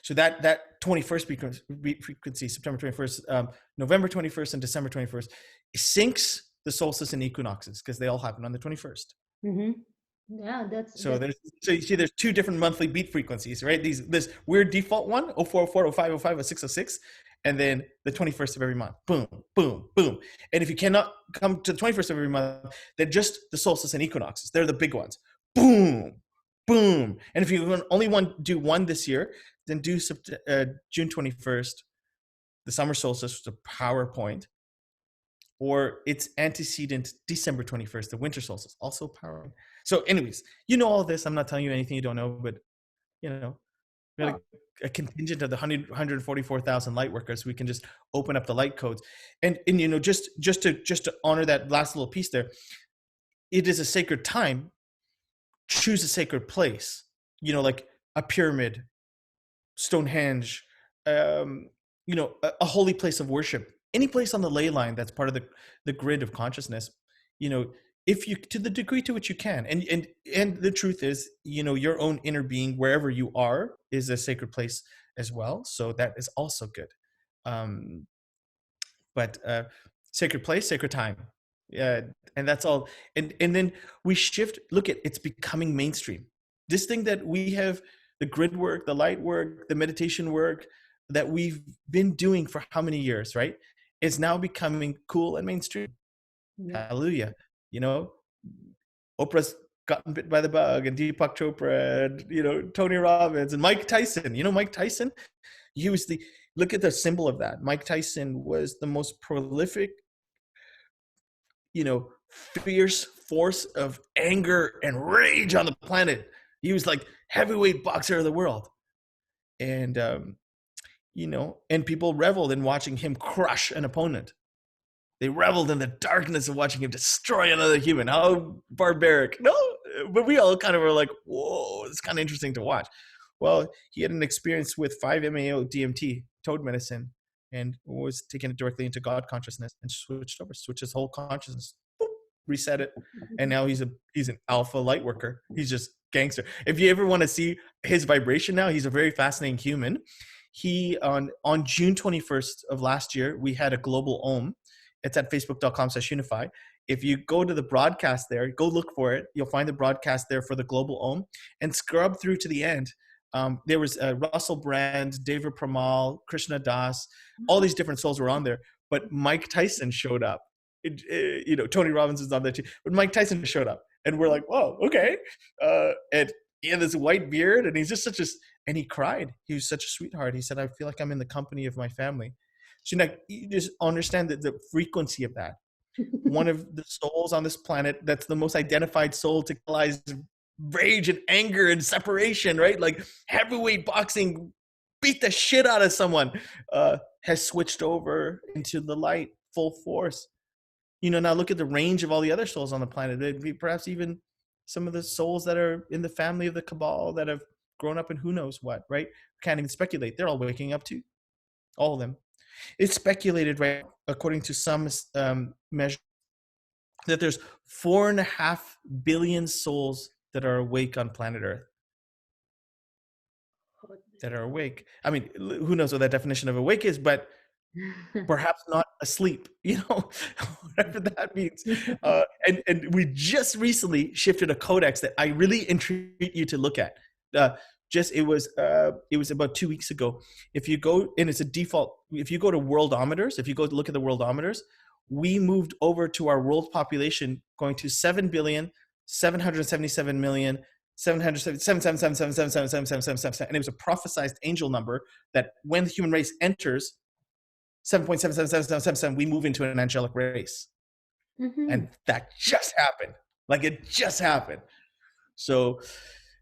So that 21st beat frequency, September 21st, November 21st, and December 21st, syncs the solstice and equinoxes because they all happen on the 21st. Yeah, so you see there's 2 different monthly beat frequencies, right? This weird default one, 0404, 05, 05, 0606, and then the 21st of every month. Boom, boom, boom. And if you cannot come to the 21st of every month, then just the solstice and equinoxes. They're the big ones. Boom, boom. And if you only want to do one this year, then do June 21st, the summer solstice, the PowerPoint, or its antecedent, December 21st, the winter solstice, also power. So anyways, all this. I'm not telling you anything you don't know, but we got a contingent of the 144,000 light workers. We can just open up the light codes. And just to honor that last little piece there, it is a sacred time. Choose a sacred place, like a pyramid, Stonehenge, a holy place of worship, any place on the ley line that's part of the grid of consciousness, if you, to the degree to which you can. And the truth is, your own inner being, wherever you are, is a sacred place as well. So that is also good. But sacred place, sacred time. Yeah. And that's all. And then we shift, it's becoming mainstream. This thing that we have, the grid work, the light work, the meditation work that we've been doing for how many years, right? Is now becoming cool and mainstream. Yeah. Hallelujah. Oprah's gotten bit by the bug, and Deepak Chopra, and Tony Robbins, and Mike Tyson. Mike Tyson, look at the symbol of that. Mike Tyson was the most prolific, fierce force of anger and rage on the planet. He was like heavyweight boxer of the world. And, and people reveled in watching him crush an opponent. They reveled in the darkness of watching him destroy another human. How barbaric. No, but we all kind of were like, whoa, it's kind of interesting to watch. Well, he had an experience with 5-MeO DMT, toad medicine, and was taking it directly into God consciousness and switched his whole consciousness, boop, reset it. And now he's an alpha light worker. He's just gangster. If you ever want to see his vibration now, he's a very fascinating human. He, on June 21st of last year, we had a global Om. It's at facebook.com/unify. If you go to the broadcast there, go look for it. You'll find the broadcast there for the global Om, and scrub through to the end. There was Russell Brand, David Pramal, Krishna Das, all these different souls were on there. But Mike Tyson showed up. Tony Robbins is on there too. But Mike Tyson showed up, and we're like, whoa, okay. And he had this white beard, and he's just and he cried. He was such a sweetheart. He said, I feel like I'm in the company of my family. So you just understand the frequency of that. One of the souls on this planet that's the most identified soul to catalyze rage and anger and separation, right? Like heavyweight boxing, beat the shit out of someone, has switched over into the light full force. Now look at the range of all the other souls on the planet. Maybe perhaps even some of the souls that are in the family of the Cabal that have grown up in who knows what, right? Can't even speculate. They're all waking up too. All of them. It's speculated, right, according to some measure, that there's 4.5 billion souls that are awake on planet Earth. That are awake. I mean, who knows what that definition of awake is, but perhaps not asleep, whatever that means. And we just recently shifted a codex that I really entreat you to look at. It was about 2 weeks ago. If you go, and it's a default, if you go to worldometers, if you go to look at the worldometers, we moved over to our world population going to 7,777,000,000. 777,777,777, and it was a prophesized angel number that when the human race enters 7.77777, we move into an angelic race. And that just happened. Like, it just happened. So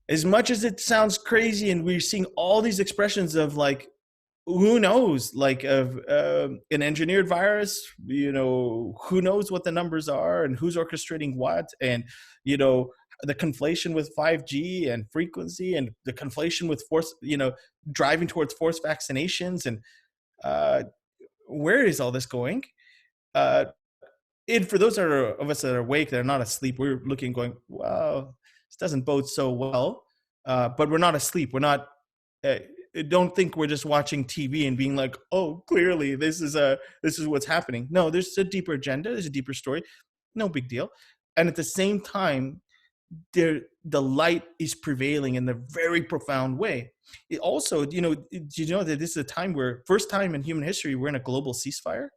as much as it sounds crazy, and we're seeing all these expressions of, like, who knows, like, of an engineered virus, who knows what the numbers are and who's orchestrating what, and the conflation with 5G and frequency, and the conflation with force, driving towards forced vaccinations, and where is all this going? And for those of us that are awake, that are not asleep, we're looking, going, wow, this doesn't bode so well. But we're not asleep. We're not. Don't think we're just watching TV and being like, oh, clearly this is what's happening. No, there's a deeper agenda. There's a deeper story. No big deal. And at the same time, the light is prevailing in a very profound way. It also, do you know that this is a time where, first time in human history, we're in a global ceasefire.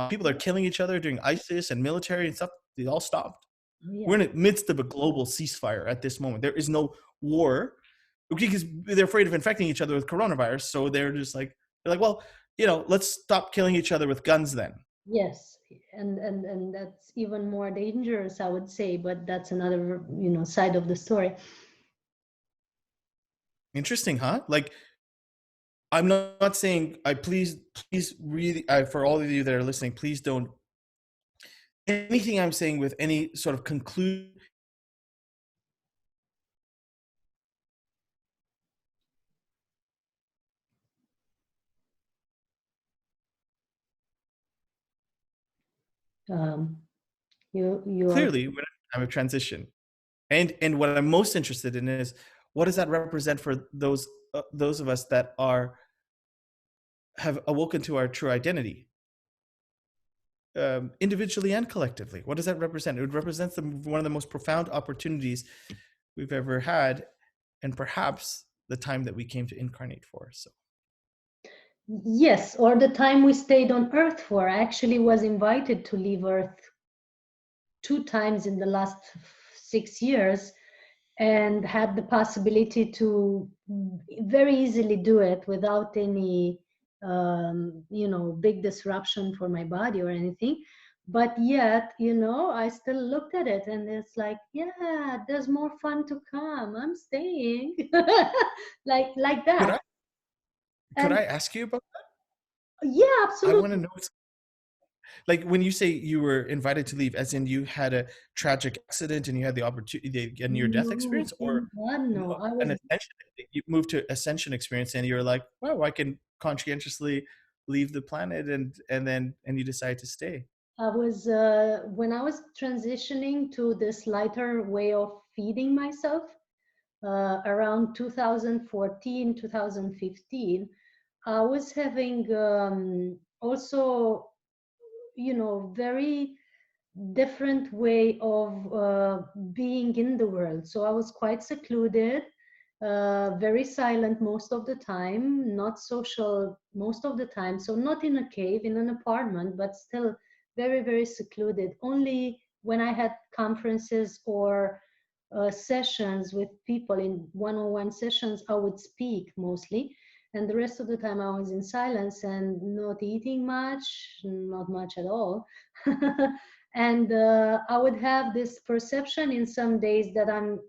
People are killing each other during ISIS and military and stuff. They all stopped. Yeah. We're in the midst of a global ceasefire at this moment. There is no war because they're afraid of infecting each other with coronavirus. So they're like, well, let's stop killing each other with guns then. Yes. And that's even more dangerous, I would say, but that's another, side of the story. Interesting, huh? Like, I'm not saying, please really, for all of you that are listening, please don't, anything I'm saying with any sort of conclusion. You clearly, we're in a time of transition, and what I'm most interested in is, what does that represent for those of us that have awoken to our true identity, individually and collectively? What does that represent? It represents one of the most profound opportunities we've ever had, and perhaps the time that we came to incarnate for. So. Yes, or the time we stayed on Earth for. I actually was invited to leave Earth 2 times in the last 6 years, and had the possibility to very easily do it without any, big disruption for my body or anything. But yet, I still looked at it, and it's like, yeah, there's more fun to come. I'm staying, like that. Could I ask you about that? Yeah, absolutely. I want to know. Like, when you say you were invited to leave, as in you had a tragic accident and you had the opportunity, a near-death experience, or an ascension? You moved to ascension experience, and you're like, wow, I can conscientiously leave the planet, and you decide to stay. I was when I was transitioning to this lighter way of feeding myself, around 2014, 2015, I was having also, very different way of being in the world. So I was quite secluded, very silent most of the time, not social most of the time. So not in a cave, in an apartment, but still very, very secluded. Only when I had conferences or sessions with people, in one-on-one sessions, I would speak mostly. And the rest of the time I was in silence and not eating much, not much at all. And I would have this perception in some days that I'm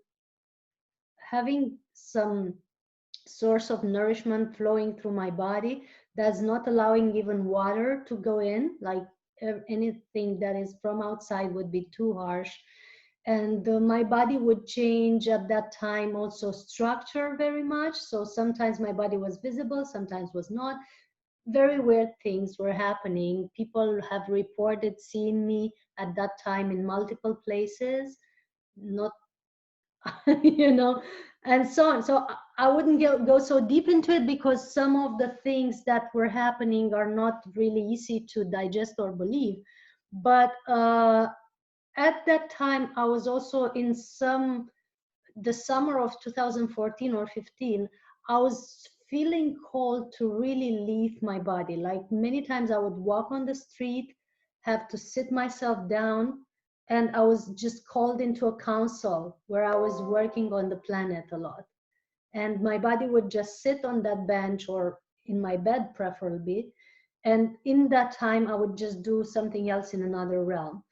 having some source of nourishment flowing through my body that's not allowing even water to go in. Like, anything that is from outside would be too harsh. And my body would change at that time, also structure very much. So sometimes my body was visible, sometimes was not. Very weird things were happening. People have reported seeing me at that time in multiple places, not you know, and so on. So I wouldn't go so deep into it, because some of the things that were happening are not really easy to digest or believe. But at that time, I was also in the summer of 2014 or 15, I was feeling called to really leave my body. Like many times I would walk on the street, have to sit myself down, and I was just called into a council where I was working on the planet a lot. And my body would just sit on that bench or in my bed, preferably. And in that time, I would just do something else in another realm.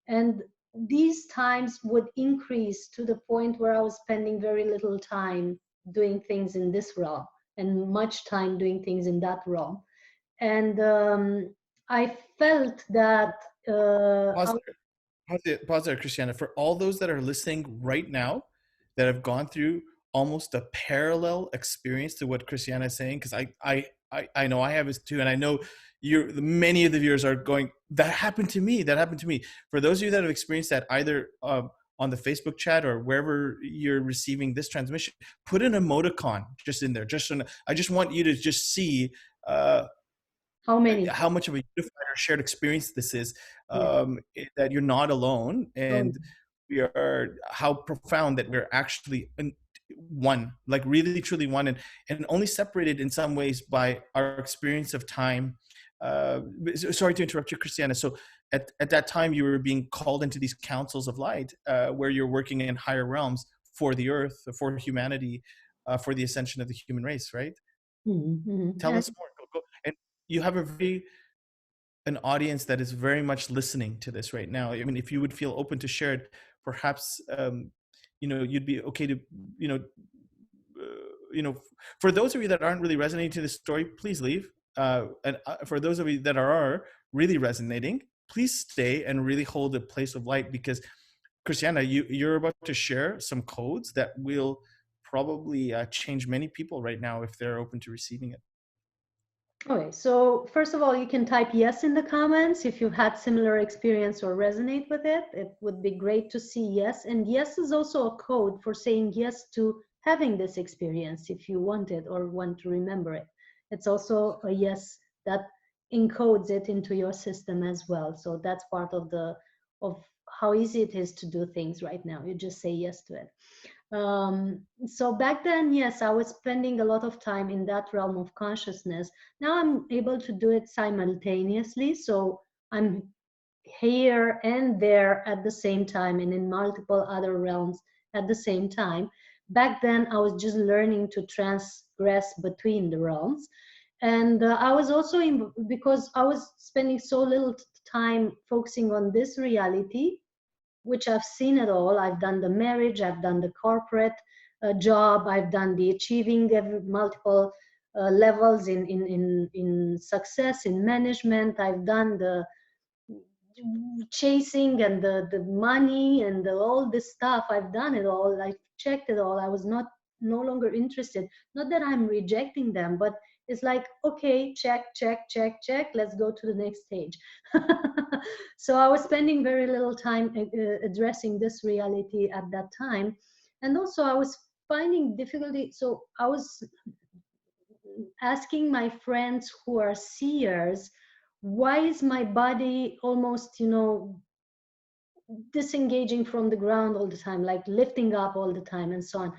And these times would increase to the point where I was spending very little time doing things in this realm and much time doing things in that realm. And I felt that Pause there. Pause there, Christiana. For all those that are listening right now that have gone through almost a parallel experience to what Christiana is saying, because I know I have this too, and I know many of the viewers are going, that happened to me. That happened to me. For those of you that have experienced that, either on the Facebook chat or wherever you're receiving this transmission, put an emoticon just in there. I just want you to just see how much of a unified or shared experience this is, that you're not alone, and we are, how profound that we're actually one, like really truly one, and only separated in some ways by our experience of time. Sorry to interrupt you, Christiana. So at that time you were being called into these councils of light, where you're working in higher realms for the earth, for humanity, for the ascension of the human race, right? Tell us more. And you have an audience that is very much listening to this right now. I mean, if you would feel open to share it, perhaps you'd be okay to for those of you that aren't really resonating to this story, please leave. And for those of you that are really resonating, please stay and really hold a place of light, because Christiana, you're about to share some codes that will probably change many people right now if they're open to receiving it. Okay, so first of all, you can type yes in the comments if you've had similar experience or resonate with it. It would be great to see yes. And yes is also a code for saying yes to having this experience if you want it or want to remember it. It's also a yes that encodes it into your system as well. So that's part of how easy it is to do things right now. You just say yes to it. So back then, yes, I was spending a lot of time in that realm of consciousness. Now I'm able to do it simultaneously. So I'm here and there at the same time and in multiple other realms at the same time. Back then, I was just learning to transgress between the realms. And I was also, because I was spending so little time focusing on this reality, which I've seen it all. I've done the marriage, I've done the corporate job, I've done the achieving multiple levels in success, in management. I've done the chasing and the money and all this stuff. I've done it all. I checked it all. I was no longer interested. Not that I'm rejecting them, but it's like, okay, check, check, check, check. Let's go to the next stage. So I was spending very little time addressing this reality at that time. And also I was finding difficulty. So I was asking my friends who are seers, why is my body almost, disengaging from the ground all the time, like lifting up all the time and so on.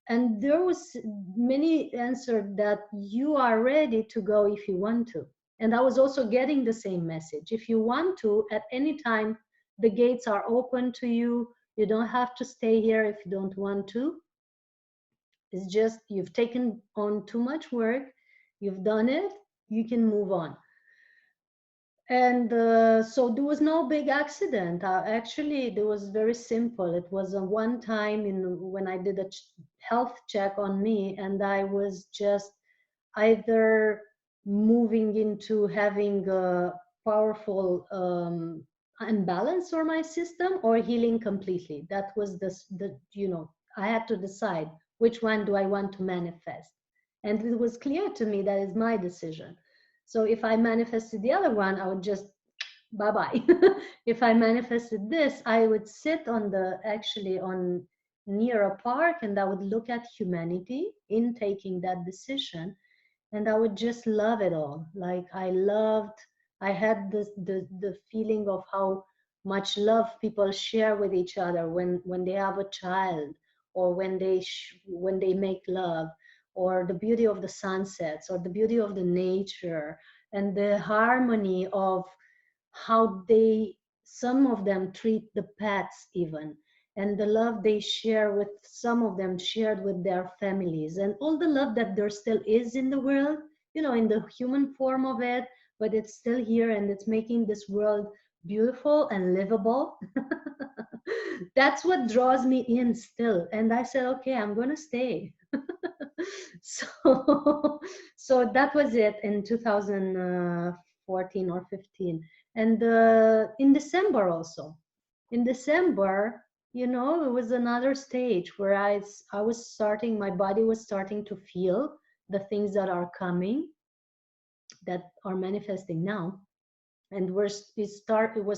And there was many answered that you are ready to go if you want to. And I was also getting the same message. If you want to, at any time, the gates are open to you. You don't have to stay here if you don't want to. It's just you've taken on too much work. You've done it. You can move on. And so there was no big accident. Actually, it was very simple. It was a one time when I did a health check on me, and I was just either moving into having powerful imbalance or my system, or healing completely. That was the I had to decide which one do I want to manifest, and it was clear to me that is my decision. So if I manifested the other one, I would just bye bye. If I manifested this, I would sit on the actually on near a park, and I would look at humanity in taking that decision, and I would just love it all. Like I had the feeling of how much love people share with each other when they have a child, or when they make love, or the beauty of the sunsets, or the beauty of the nature, and the harmony of how they, some of them treat the pets even, and the love they share with, some of them shared with their families, and all the love that there still is in the world, in the human form of it, but it's still here, and it's making this world beautiful and livable. That's what draws me in still, and I said, okay, I'm going to stay. so so that was it in 2014 or 15. And in December also, in December, it was another stage where I was starting, my body was starting to feel the things that are coming, that are manifesting now. And it was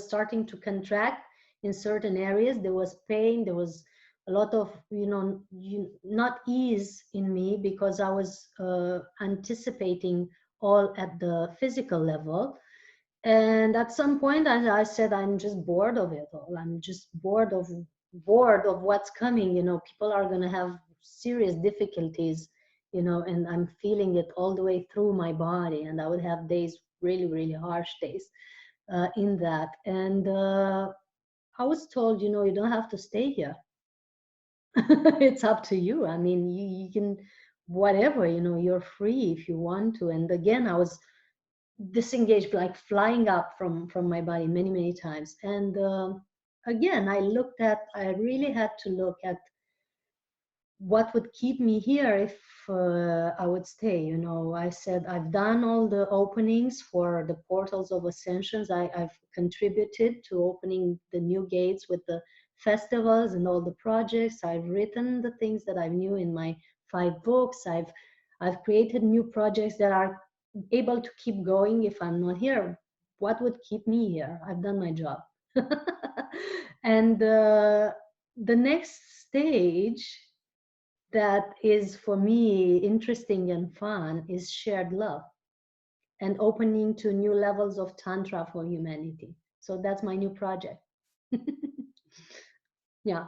starting to contract in certain areas. There was pain, there was a lot of not ease in me, because I was anticipating all at the physical level. And at some point I said, I'm just bored of it all. I'm just bored of what's coming. People are going to have serious difficulties, and I'm feeling it all the way through my body, and I would have days, really really harsh days, in that. And I was told, you don't have to stay here. It's up to you. I mean, you can, whatever, you're free if you want to. And again, I was disengaged, like flying up from my body many many times. And again, I really had to look at what would keep me here if I would stay. I said, I've done all the openings for the portals of ascensions. I've contributed to opening the new gates with the festivals and all the projects. I've written the things that I knew in my 5 books. I've created new projects that are able to keep going if I'm not here. What would keep me here? I've done my job. And the next stage that is for me interesting and fun is shared love, and opening to new levels of Tantra for humanity. So that's my new project. Yeah.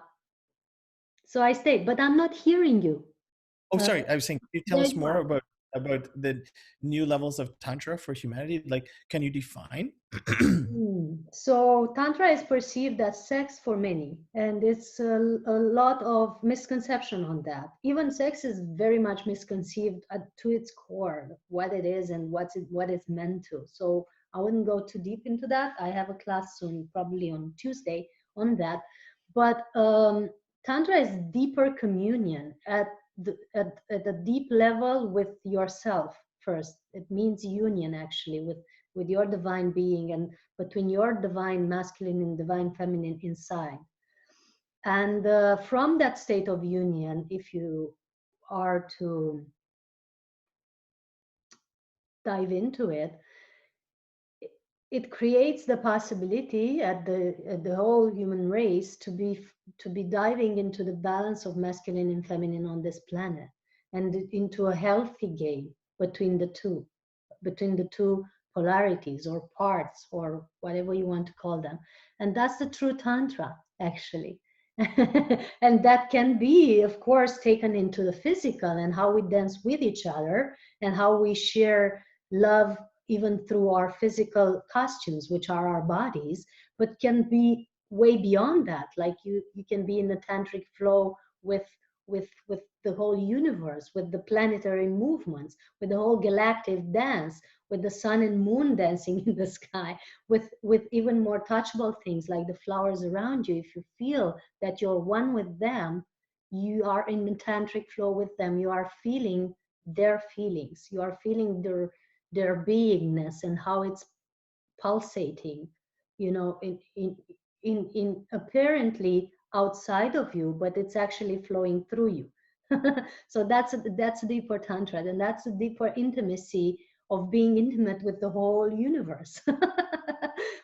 So I stayed, but I'm not hearing you. Oh, sorry. I was saying, can you tell There us you more are. about the new levels of Tantra for humanity? Like, can you define? So Tantra is perceived as sex for many, and it's a lot of misconception on that. Even sex is very much misconceived to its core, what it is and what it's meant to. So I wouldn't go too deep into that. I have a class soon, probably on Tuesday, on that. But Tantra is deeper communion at a deep level with yourself first. It means union actually with your divine being, and between your divine masculine and divine feminine inside. And from that state of union, if you are to dive into it, it creates the possibility at the whole human race to be diving into the balance of masculine and feminine on this planet, and into a healthy game between the two polarities or parts or whatever you want to call them. And that's the true Tantra, actually. And that can be, of course, taken into the physical, and how we dance with each other, and how we share love even through our physical costumes, which are our bodies, but can be way beyond that. Like you can be in a tantric flow with the whole universe, with the planetary movements, with the whole galactic dance, with the sun and moon dancing in the sky, with even more touchable things like the flowers around you. If you feel that you're one with them, you are in the tantric flow with them. You are feeling their feelings. You are feeling their beingness, and how it's pulsating, in apparently outside of you, but it's actually flowing through you. So that's deeper tantra, and that's a deeper intimacy of being intimate with the whole universe,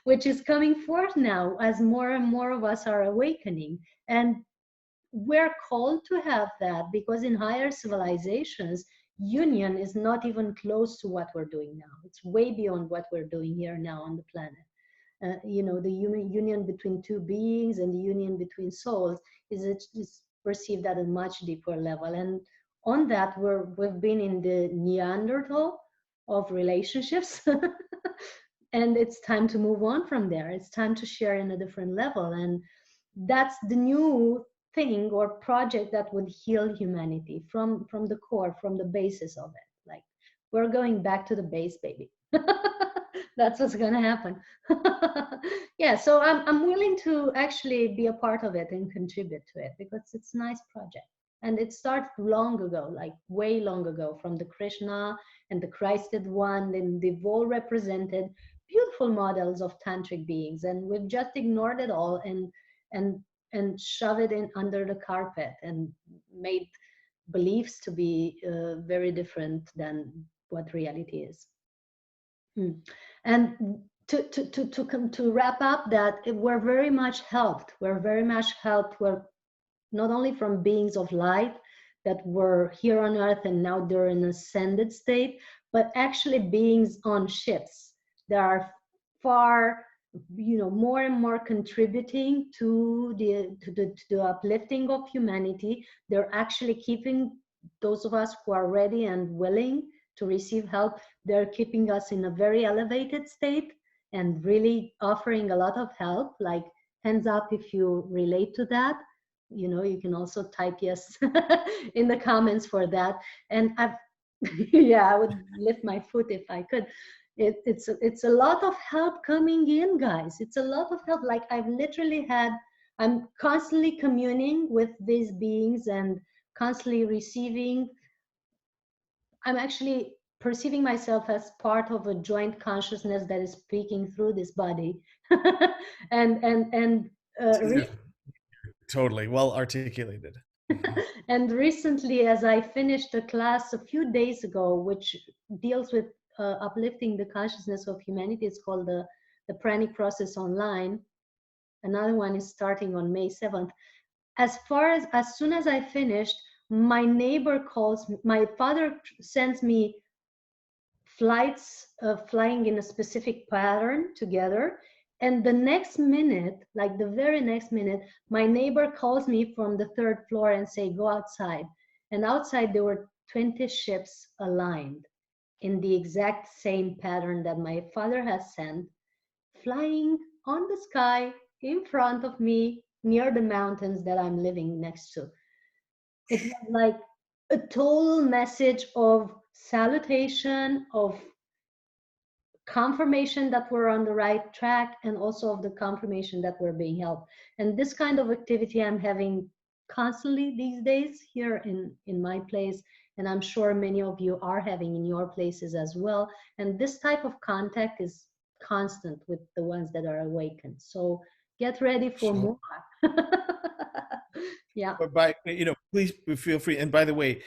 which is coming forth now as more and more of us are awakening. And we're called to have that, because in higher civilizations, union is not even close to what we're doing now. It's way beyond what we're doing here now on the planet. The union between two beings and the union between souls is perceived at a much deeper level. And on that, we've been in the Neanderthal of relationships. And it's time to move on from there. It's time to share in a different level. And that's the new thing or project that would heal humanity from the core, from the basis of it. Like, we're going back to the base, baby. That's what's gonna happen. Yeah, so I'm willing to actually be a part of it and contribute to it, because it's a nice project. And it started long ago, like way long ago, from the Krishna and the Christed one, and they've all represented beautiful models of tantric beings, and we've just ignored it all and and shove it in under the carpet and made beliefs to be very different than what reality is. And to wrap up, that we're very much helped. We're very much helped. We're not only from beings of light that were here on earth and now they're in ascended state, but actually beings on ships that are far, more and more contributing to the uplifting of humanity. They're actually keeping those of us who are ready and willing to receive help, they're keeping us in a very elevated state and really offering a lot of help. Like, hands up if you relate to that. You can also type yes in the comments for that. And yeah, I would lift my foot if I could. It's a lot of help coming in, guys. It's a lot of help. Like, I'm constantly communing with these beings and constantly receiving. I'm actually perceiving myself as part of a joint consciousness that is speaking through this body. and Totally well articulated. And recently, as I finished a class a few days ago, which deals with uplifting the consciousness of humanity, it's called the Pranic process online. Another one is starting on May 7th. As soon as I finished, my neighbor calls me, my father sends me flights flying in a specific pattern together. And the next minute, like the very next minute, my neighbor calls me from the third floor and say, go outside. And outside there were 20 ships aligned in the exact same pattern that my father has sent, flying on the sky in front of me near the mountains that I'm living next to. It was like a total message of salutation, of confirmation that we're on the right track, and also of the confirmation that we're being helped. And this kind of activity I'm having constantly these days here in my place, and I'm sure many of you are having in your places as well. And this type of contact is constant with the ones that are awakened, so get ready for more. Yeah. But please feel free. And by the way,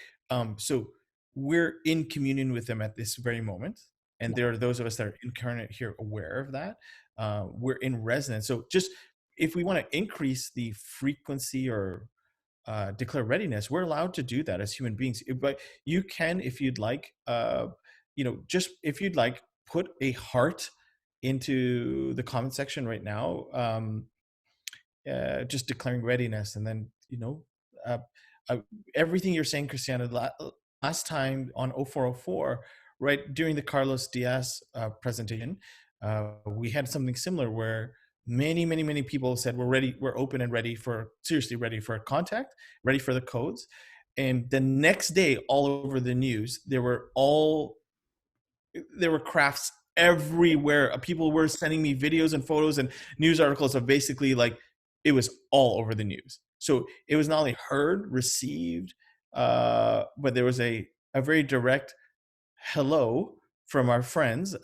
so we're in communion with them at this very moment, and Yeah. there are those of us that are incarnate here aware of that. We're in resonance. So just if we want to increase the frequency or declare readiness, we're allowed to do that as human beings. But you can, if you'd like, just if you'd like, put a heart into the comment section right now. Just declaring readiness, and then uh, everything you're saying, Christiana. Last time on 0404, right during the Carlos Diaz presentation, we had something similar where many people said we're ready, we're open and ready for, seriously ready for contact, ready for the codes. And the next day, all over the news, there were crafts everywhere. People were sending me videos and photos and news articles of basically, like, it was all over the news. So it was not only heard, received, but there was a very direct hello from our friends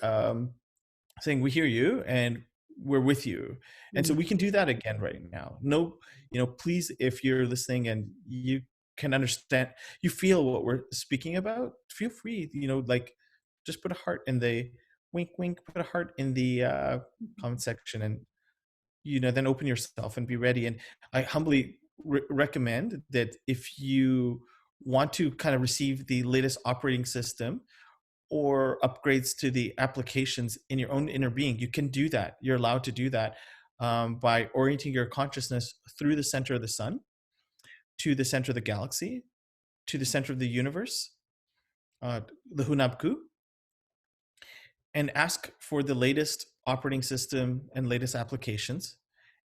saying, we hear you and we're with you. And so we can do that again right now. No, please, if you're listening and you can understand, you feel what we're speaking about, feel free, like just put a heart in the wink, wink, put a heart in the comment section, and, then open yourself and be ready. And I humbly recommend that if you want to kind of receive the latest operating system or upgrades to the applications in your own inner being, you can do that. You're allowed to do that by orienting your consciousness through the center of the sun, to the center of the galaxy, to the center of the universe, the Hunabku, and ask for the latest operating system and latest applications,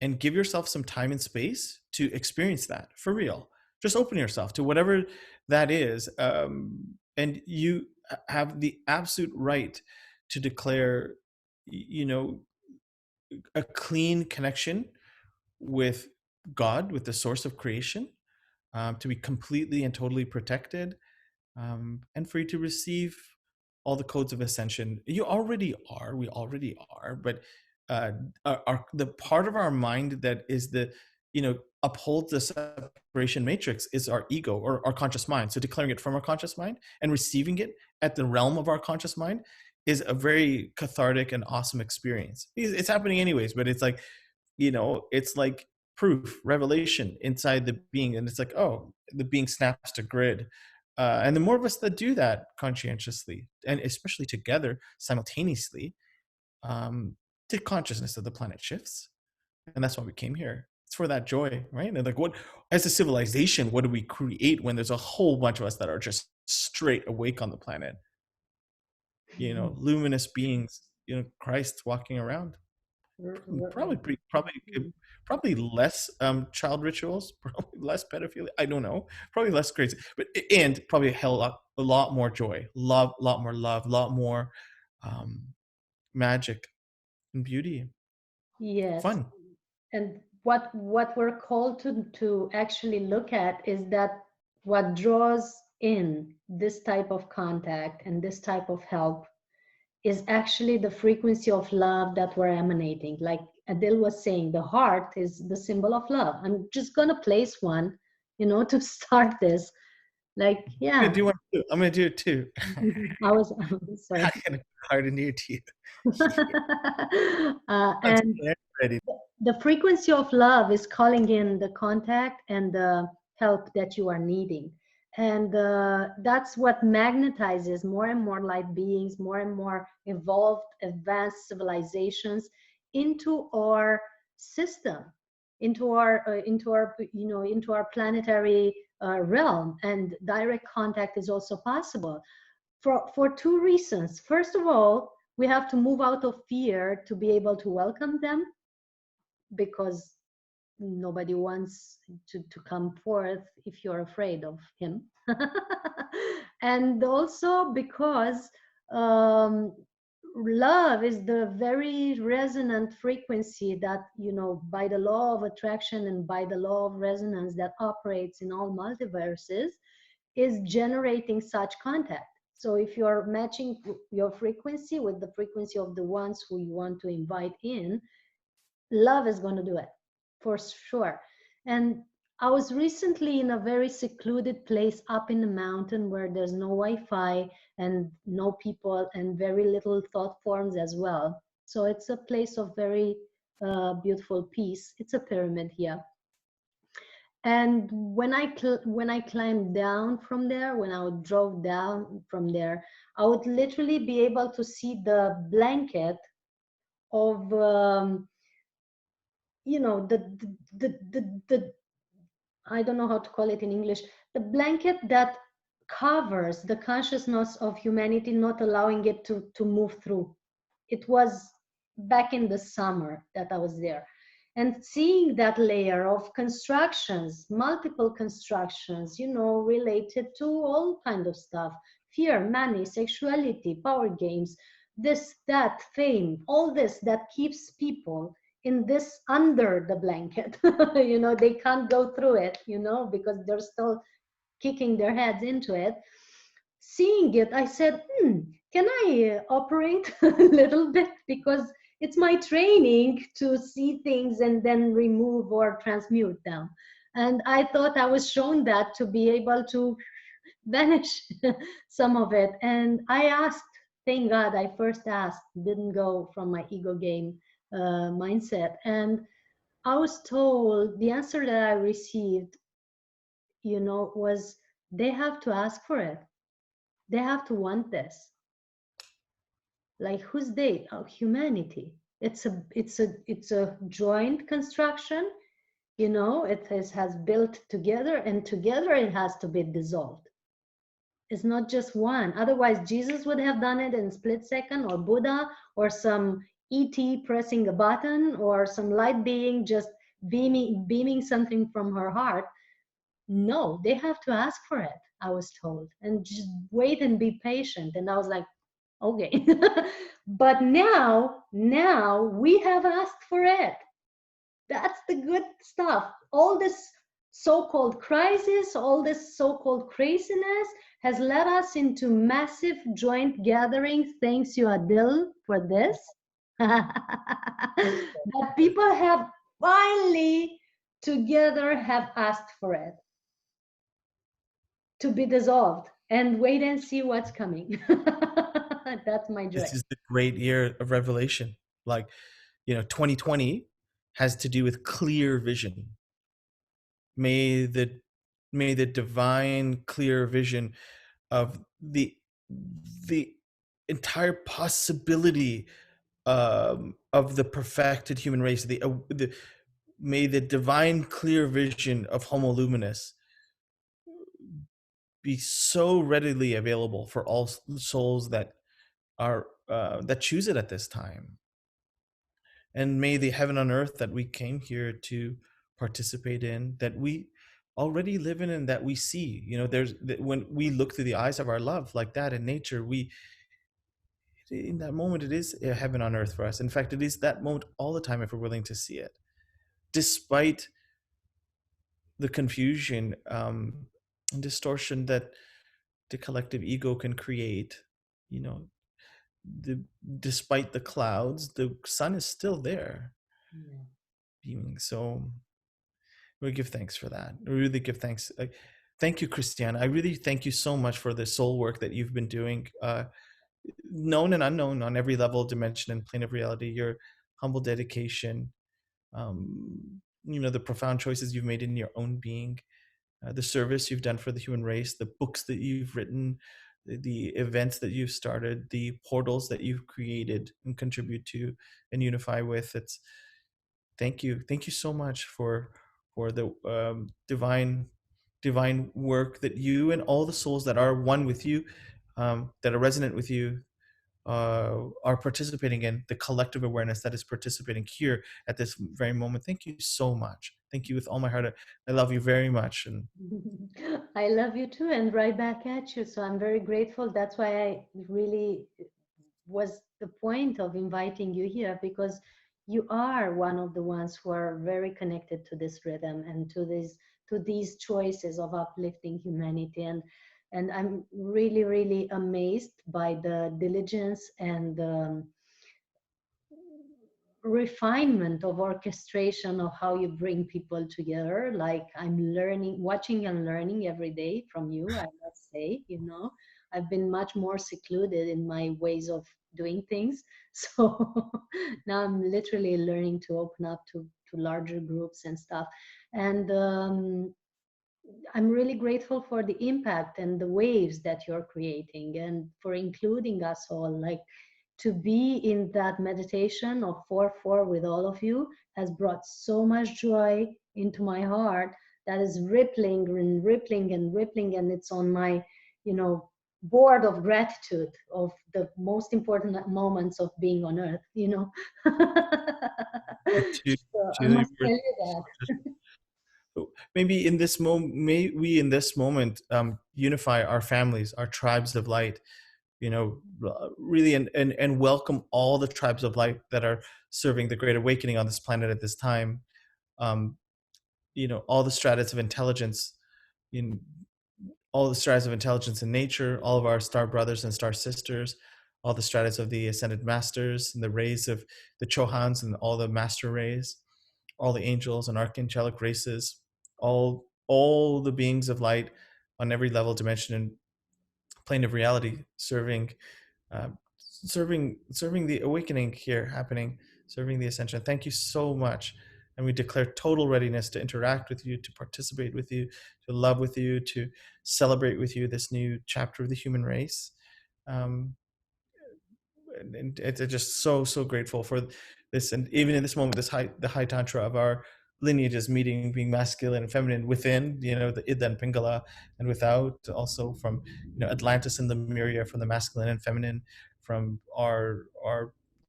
and give yourself some time and space to experience that for real. Just open yourself to whatever that is. And you have the absolute right to declare, a clean connection with God, with the source of creation, to be completely and totally protected, and for you to receive all the codes of ascension. You already are. We already are. But the part of our mind that is upholds the separation matrix is our ego, or our conscious mind. So declaring it from our conscious mind and receiving it at the realm of our conscious mind is a very cathartic and awesome experience. It's happening anyways, but it's like, it's like proof, revelation inside the being. And it's like, oh, the being snaps to grid. And the more of us that do that conscientiously, and especially together simultaneously, the consciousness of the planet shifts. And that's why we came here. It's for that joy, right? And like, what, as a civilization, what do we create when there's a whole bunch of us that are just straight awake on the planet? Luminous beings, Christ walking around. Probably less child rituals, probably less pedophilia. I don't know, probably less crazy, but and probably a lot more joy, lot more love, a lot more magic and beauty. Yes. Fun. And what we're called to actually look at is that what draws in this type of contact and this type of help is actually the frequency of love that we're emanating. Like Adil was saying, the heart is the symbol of love. I'm just gonna place one, to start this. Like, yeah. I'm gonna do it too. I'm sorry. I'm gonna heart near to you. And ready. The frequency of love is calling in the contact and the help that you are needing. And that's what magnetizes more and more light beings, more and more evolved, advanced civilizations into our system, into our planetary realm. And direct contact is also possible for two reasons. First of all, we have to move out of fear to be able to welcome them, because nobody wants to come forth if you're afraid of him. And also because love is the very resonant frequency that, by the law of attraction and by the law of resonance that operates in all multiverses, is generating such contact. So if you're matching your frequency with the frequency of the ones who you want to invite in, love is going to do it for sure. And I was recently in a very secluded place up in the mountain where there's no Wi-Fi and no people and very little thought forms as well. So it's a place of very beautiful peace. It's a pyramid here. And when I climbed down from there, when I drove down from there, I would literally be able to see the blanket of the I don't know how to call it in English, the blanket that covers the consciousness of humanity, not allowing it to move through. It was back in the summer that I was there. And seeing that layer of constructions, multiple constructions, related to all kind of stuff, fear, money, sexuality, power games, this, that, fame, all this that keeps people in this under the blanket. They can't go through it, because they're still kicking their heads into it. Seeing it, I said, can can I operate a little bit? Because it's my training to see things and then remove or transmute them. And I thought I was shown that to be able to vanish some of it. And I asked, thank God, I first asked, didn't go from my ego game mindset. And I was told the answer that I received, was they have to ask for it. They have to want this. Like, who's they? Oh, humanity. It's a joint construction. It has built together, and together it has to be dissolved. It's not just one. Otherwise, Jesus would have done it in a split second, or Buddha, or some ET pressing a button, or some light being just beaming something from her heart. No, they have to ask for it, I was told, and just wait and be patient. And I was like, okay. But now we have asked for it. That's the good stuff. All this so-called crisis, all this so-called craziness has led us into massive joint gatherings. Thanks you, Adil, for this. That people have finally together have asked for it to be dissolved, and wait and see what's coming. That's my joy. This is the great year of revelation. Like, 2020 has to do with clear vision. May the divine clear vision of the entire possibility of the perfected human race, may the divine clear vision of Homo Luminous be so readily available for all souls that are that choose it at this time. And may the heaven on earth that we came here to participate in, that we already live in and that we see, when we look through the eyes of our love like that in nature, in that moment, it is a heaven on earth for us. In fact, it is that moment all the time if we're willing to see it, despite the confusion and distortion that the collective ego can create. Despite the clouds, the sun is still there, beaming. So we give thanks for that. We really give thanks. Thank you, Christiana. I really thank you so much for the soul work that you've been doing, known and unknown, on every level, dimension, and plane of reality. Your humble dedication, the profound choices you've made in your own being, the service you've done for the human race, the books that you've written, the events that you've started, the portals that you've created and contribute to and unify with. Thank you so much for the divine work that you and all the souls that are one with you, that are resonant with you, are participating in, the collective awareness that is participating here at this very moment. Thank you so much. Thank you with all my heart. I love you very much. And I love you too, and right back at you. So I'm very grateful. That's why I really was the point of inviting you here, because you are one of the ones who are very connected to this rhythm and to these choices of uplifting humanity. And I'm really, really amazed by the diligence and refinement of orchestration of how you bring people together. Like, I'm watching and learning every day from you, I must say. I've been much more secluded in my ways of doing things. So now I'm literally learning to open up to larger groups and stuff. And I'm really grateful for the impact and the waves that you're creating, and for including us all. Like, to be in that meditation of 4-4 with all of you has brought so much joy into my heart that is rippling and rippling and rippling. And it's on my, board of gratitude of the most important moments of being on earth, So I must tell you that. maybe in this moment, may we in this moment unify our families, our tribes of light, really, and welcome all the tribes of light that are serving the great awakening on this planet at this time. All the stratas of intelligence, in all the stratas of intelligence in nature, all of our star brothers and star sisters, all the stratas of the ascended masters and the rays of the Chohans and all the master rays, all the angels and archangelic races, all the beings of light on every level, dimension, and plane of reality, uh, serving the awakening here happening, serving the ascension. Thank you so much. And we declare total readiness to interact with you, to participate with you, to love with you, to celebrate with you this new chapter of the human race. Um, and it's just so grateful for this. And even in this moment, the high tantra of our lineages meeting, being masculine and feminine within, the Ida and Pingala, and without, also from Atlantis and Lemuria, from the masculine and feminine, from our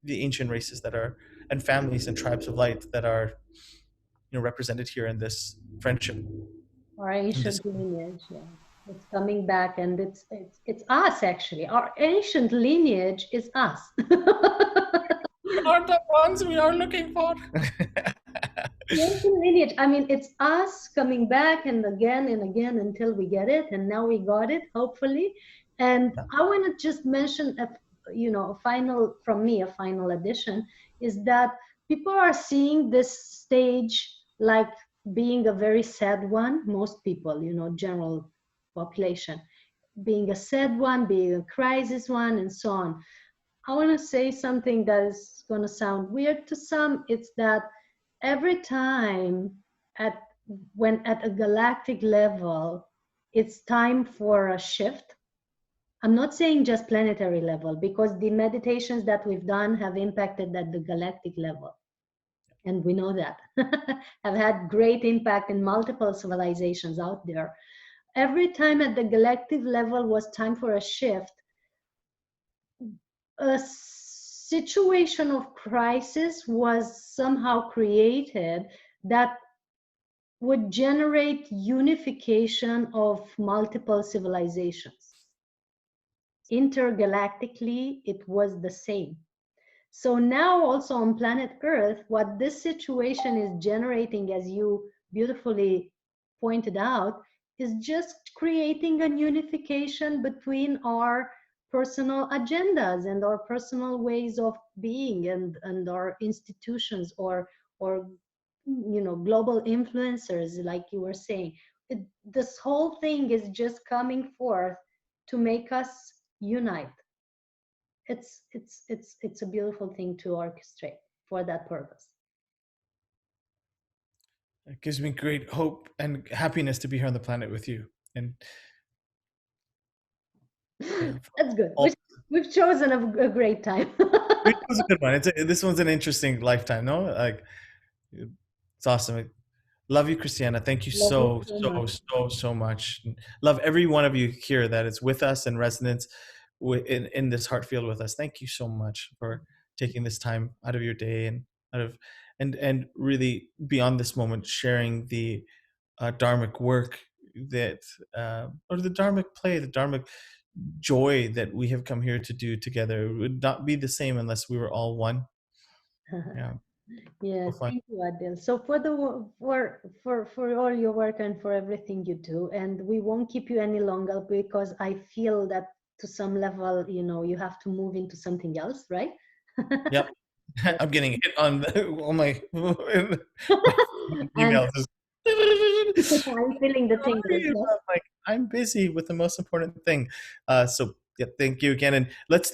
the ancient races that are, and families and tribes of light that are represented here in this friendship. Our ancient lineage, yeah. It's coming back, and it's us actually. Our ancient lineage is us. We are the ones we are looking for. The ancient lineage. I mean, it's us coming back and again until we get it, and now we got it, hopefully. And I want to just mention a final addition is that people are seeing this stage like being a very sad one. Most people, general population, being a sad one, being a crisis one, and so on. I want to say something that is going to sound weird to some. It's that every time when at a galactic level, it's time for a shift. I'm not saying just planetary level, because the meditations that we've done have impacted at the galactic level. And we know that have had great impact in multiple civilizations out there. Every time at the galactic level was time for a shift, a situation of crisis was somehow created that would generate unification of multiple civilizations. Intergalactically, it was the same. So now also on planet Earth, what this situation is generating, as you beautifully pointed out, is just creating a unification between our personal agendas and our personal ways of being and our institutions or global influencers, like you were saying. This whole thing is just coming forth to make us unite. It's a beautiful thing to orchestrate for that purpose. It gives me great hope and happiness to be here on the planet with you. And that's good. We've chosen a great time. It was a good one. This one's an interesting lifetime, no? Like, it's awesome. Love you, CRISTIANA. Thank you so much. Love every one of you here that is with us in resonance in this heart field with us. Thank you so much for taking this time out of your day and really beyond this moment sharing the dharmic work that or the dharmic play, the dharmic joy that we have come here to do together. It would not be the same unless we were all one. Yeah. Yeah, thank you, Adil. So for all your work and for everything you do, and we won't keep you any longer because I feel that to some level, you have to move into something else, right? Yep. I'm getting hit on my And emails. I'm feeling the thing. Like, I'm busy with the most important thing. So yeah, thank you again, and let's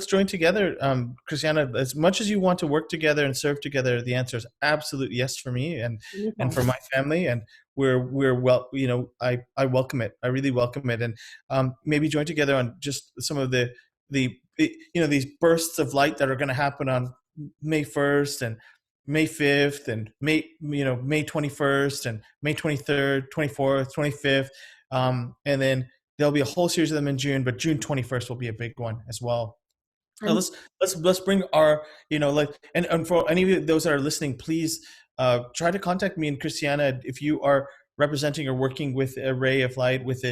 join together, CRISTIANA. As much as you want to work together and serve together, the answer is absolute yes for me and for my family, and we're well. I welcome it. I really welcome it, and maybe join together on just some of the these bursts of light that are going to happen on May 1st and May 5th and May 21st and May 23rd, 24th, 25th, and then there'll be a whole series of them in June, but June 21st will be a big one as well. So let's bring our and for any of those that are listening, please try to contact me and CRISTIANA if you are representing or working with a ray of light, with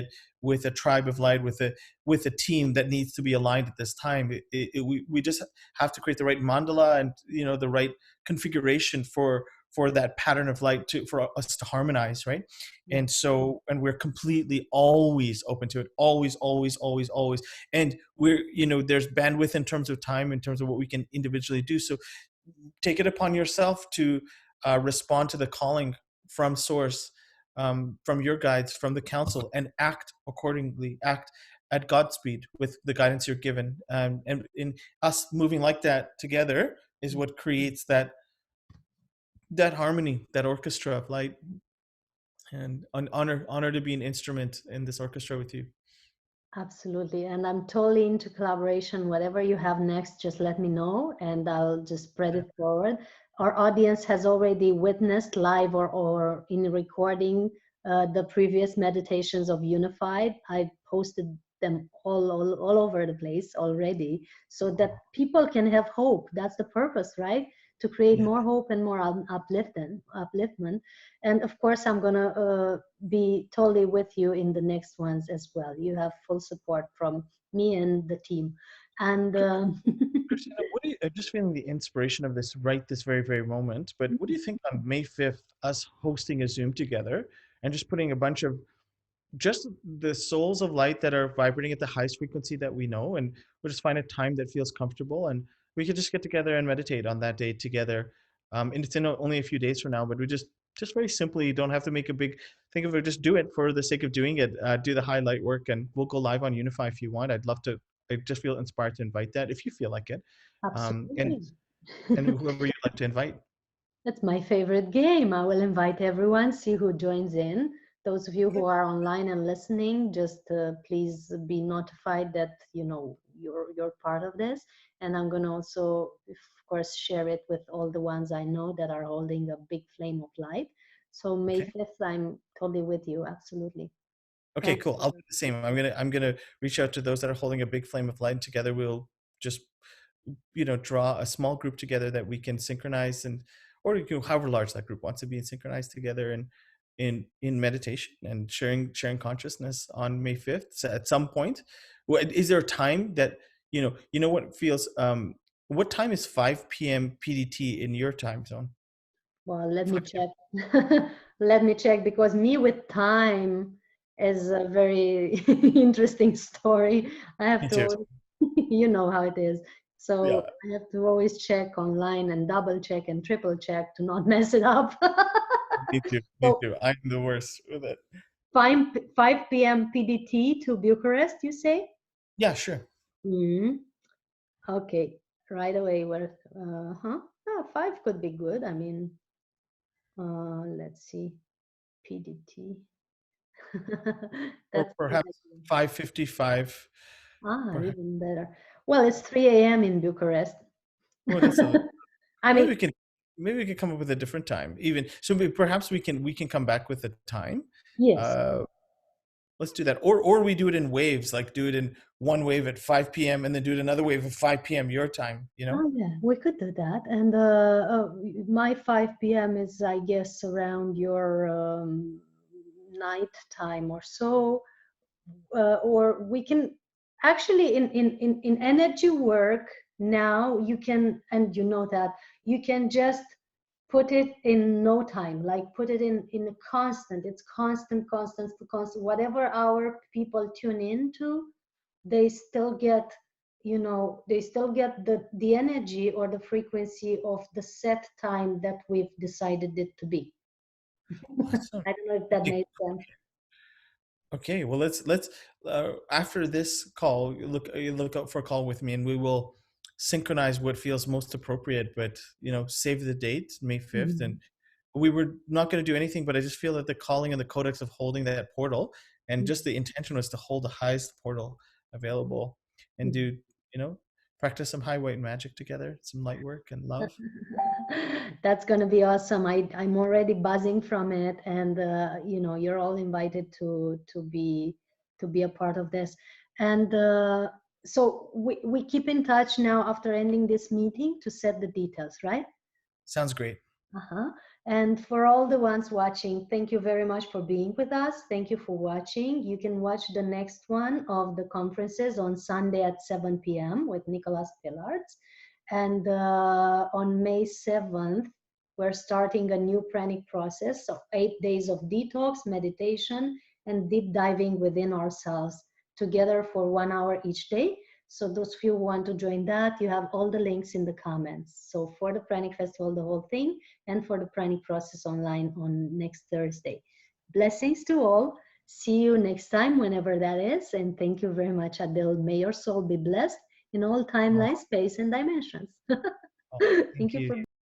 a tribe of light, with a team that needs to be aligned at this time. We just have to create the right mandala and the right configuration for for that pattern of light for us to harmonize, right? And so, and we're completely always open to it, always, always, always, always. And we're, there's bandwidth in terms of time, in terms of what we can individually do. So take it upon yourself to respond to the calling from source, from your guides, from the council, and act accordingly, act at God's speed with the guidance you're given. And in us moving like that together is what creates that harmony, that orchestra of light. And an honor to be an instrument in this orchestra with you. Absolutely. And I'm totally into collaboration. Whatever you have next, just let me know and I'll just spread it forward. Our audience has already witnessed live or in recording the previous meditations of Unified. I posted them all over the place already so that people can have hope. That's the purpose, right? To create more hope and more upliftment. And of course, I'm going to be totally with you in the next ones as well. You have full support from me and the team. And CRISTIANA, I'm just feeling the inspiration of this right this very, very moment. But what do you think on May 5th, us hosting a Zoom together and just putting a bunch of just the souls of light that are vibrating at the highest frequency that we know, and we'll just find a time that feels comfortable, and we could just get together and meditate on that day together. And it's in only a few days from now, but we just very simply don't have to make a big thing of it. Just do it for the sake of doing it. Do the highlight work, and we'll go live on Unify if you want. I'd love to. I just feel inspired to invite that if you feel like it, absolutely. and whoever you'd like to invite. That's my favorite game. I will invite everyone, see who joins in. Those of you who are online and listening, just please be notified that you're part of this. And I'm going to also, of course, share it with all the ones I know that are holding a big flame of light. So May 5th, I'm totally with you. Absolutely. Okay, cool. I'll do the same. I'm gonna reach out to those that are holding a big flame of light. Together, we'll just draw a small group together that we can synchronize, and or however large that group wants to be, and synchronize together in meditation and sharing consciousness on May 5th. So at some point, is there a time that what feels what time is 5 p.m. PDT in your time zone? Well, let me check. Let me check, because me with time is a very interesting story. I have to, you know how it is. So I have to always check online and double check and triple check to not mess it up. Me too. Me too. I'm the worst with it. 5 p.m. PDT to Bucharest, you say? Yeah, sure. Okay, right away. Where? 5 could be good. I mean, let's see, PDT. Or perhaps 5:55. Even better. Well, it's 3 a.m. in Bucharest. Well, that's I mean, maybe we can come up with a different time. Even so, perhaps we can come back with a time. Yes. Let's do that. Or we do it in waves, like do it in one wave at 5 p.m. and then do it another wave at 5 p.m. your time. Oh yeah, we could do that. And my 5 p.m. is, I guess, around your night time or so. Or we can actually in energy work now, you can, and you know that you can just put it in no time, like put it in a constant. It's constant, whatever hour people tune into, they still get the energy or the frequency of the set time that we've decided it to be. Awesome. I don't know if that made sense. Okay, well, let's after this call, look out for a call with me, and we will synchronize what feels most appropriate. But save the date, May 5th, and we were not going to do anything, but I just feel that the calling and the codex of holding that portal, and just the intention was to hold the highest portal available, and do practice some high white magic together, some light work and love. That's going to be awesome. I'm already buzzing from it, and you're all invited to be a part of this. And so we keep in touch now after ending this meeting to set the details, right? Sounds great. And for all the ones watching, thank you very much for being with us. Thank you for watching. You can watch the next one of the conferences on Sunday at 7 p.m. with Nicholas Pillards. And on May 7th, we're starting a new pranic process of 8 days of detox, meditation, and deep diving within ourselves together for 1 hour each day. So those of you who want to join that, you have all the links in the comments. So for the Pranic Festival, the whole thing, and for the Pranic process online on next Thursday. Blessings to all. See you next time, whenever that is. And thank you very much, Adil. May your soul be blessed in all timeline, space, and dimensions. Oh, Thank thank you you. for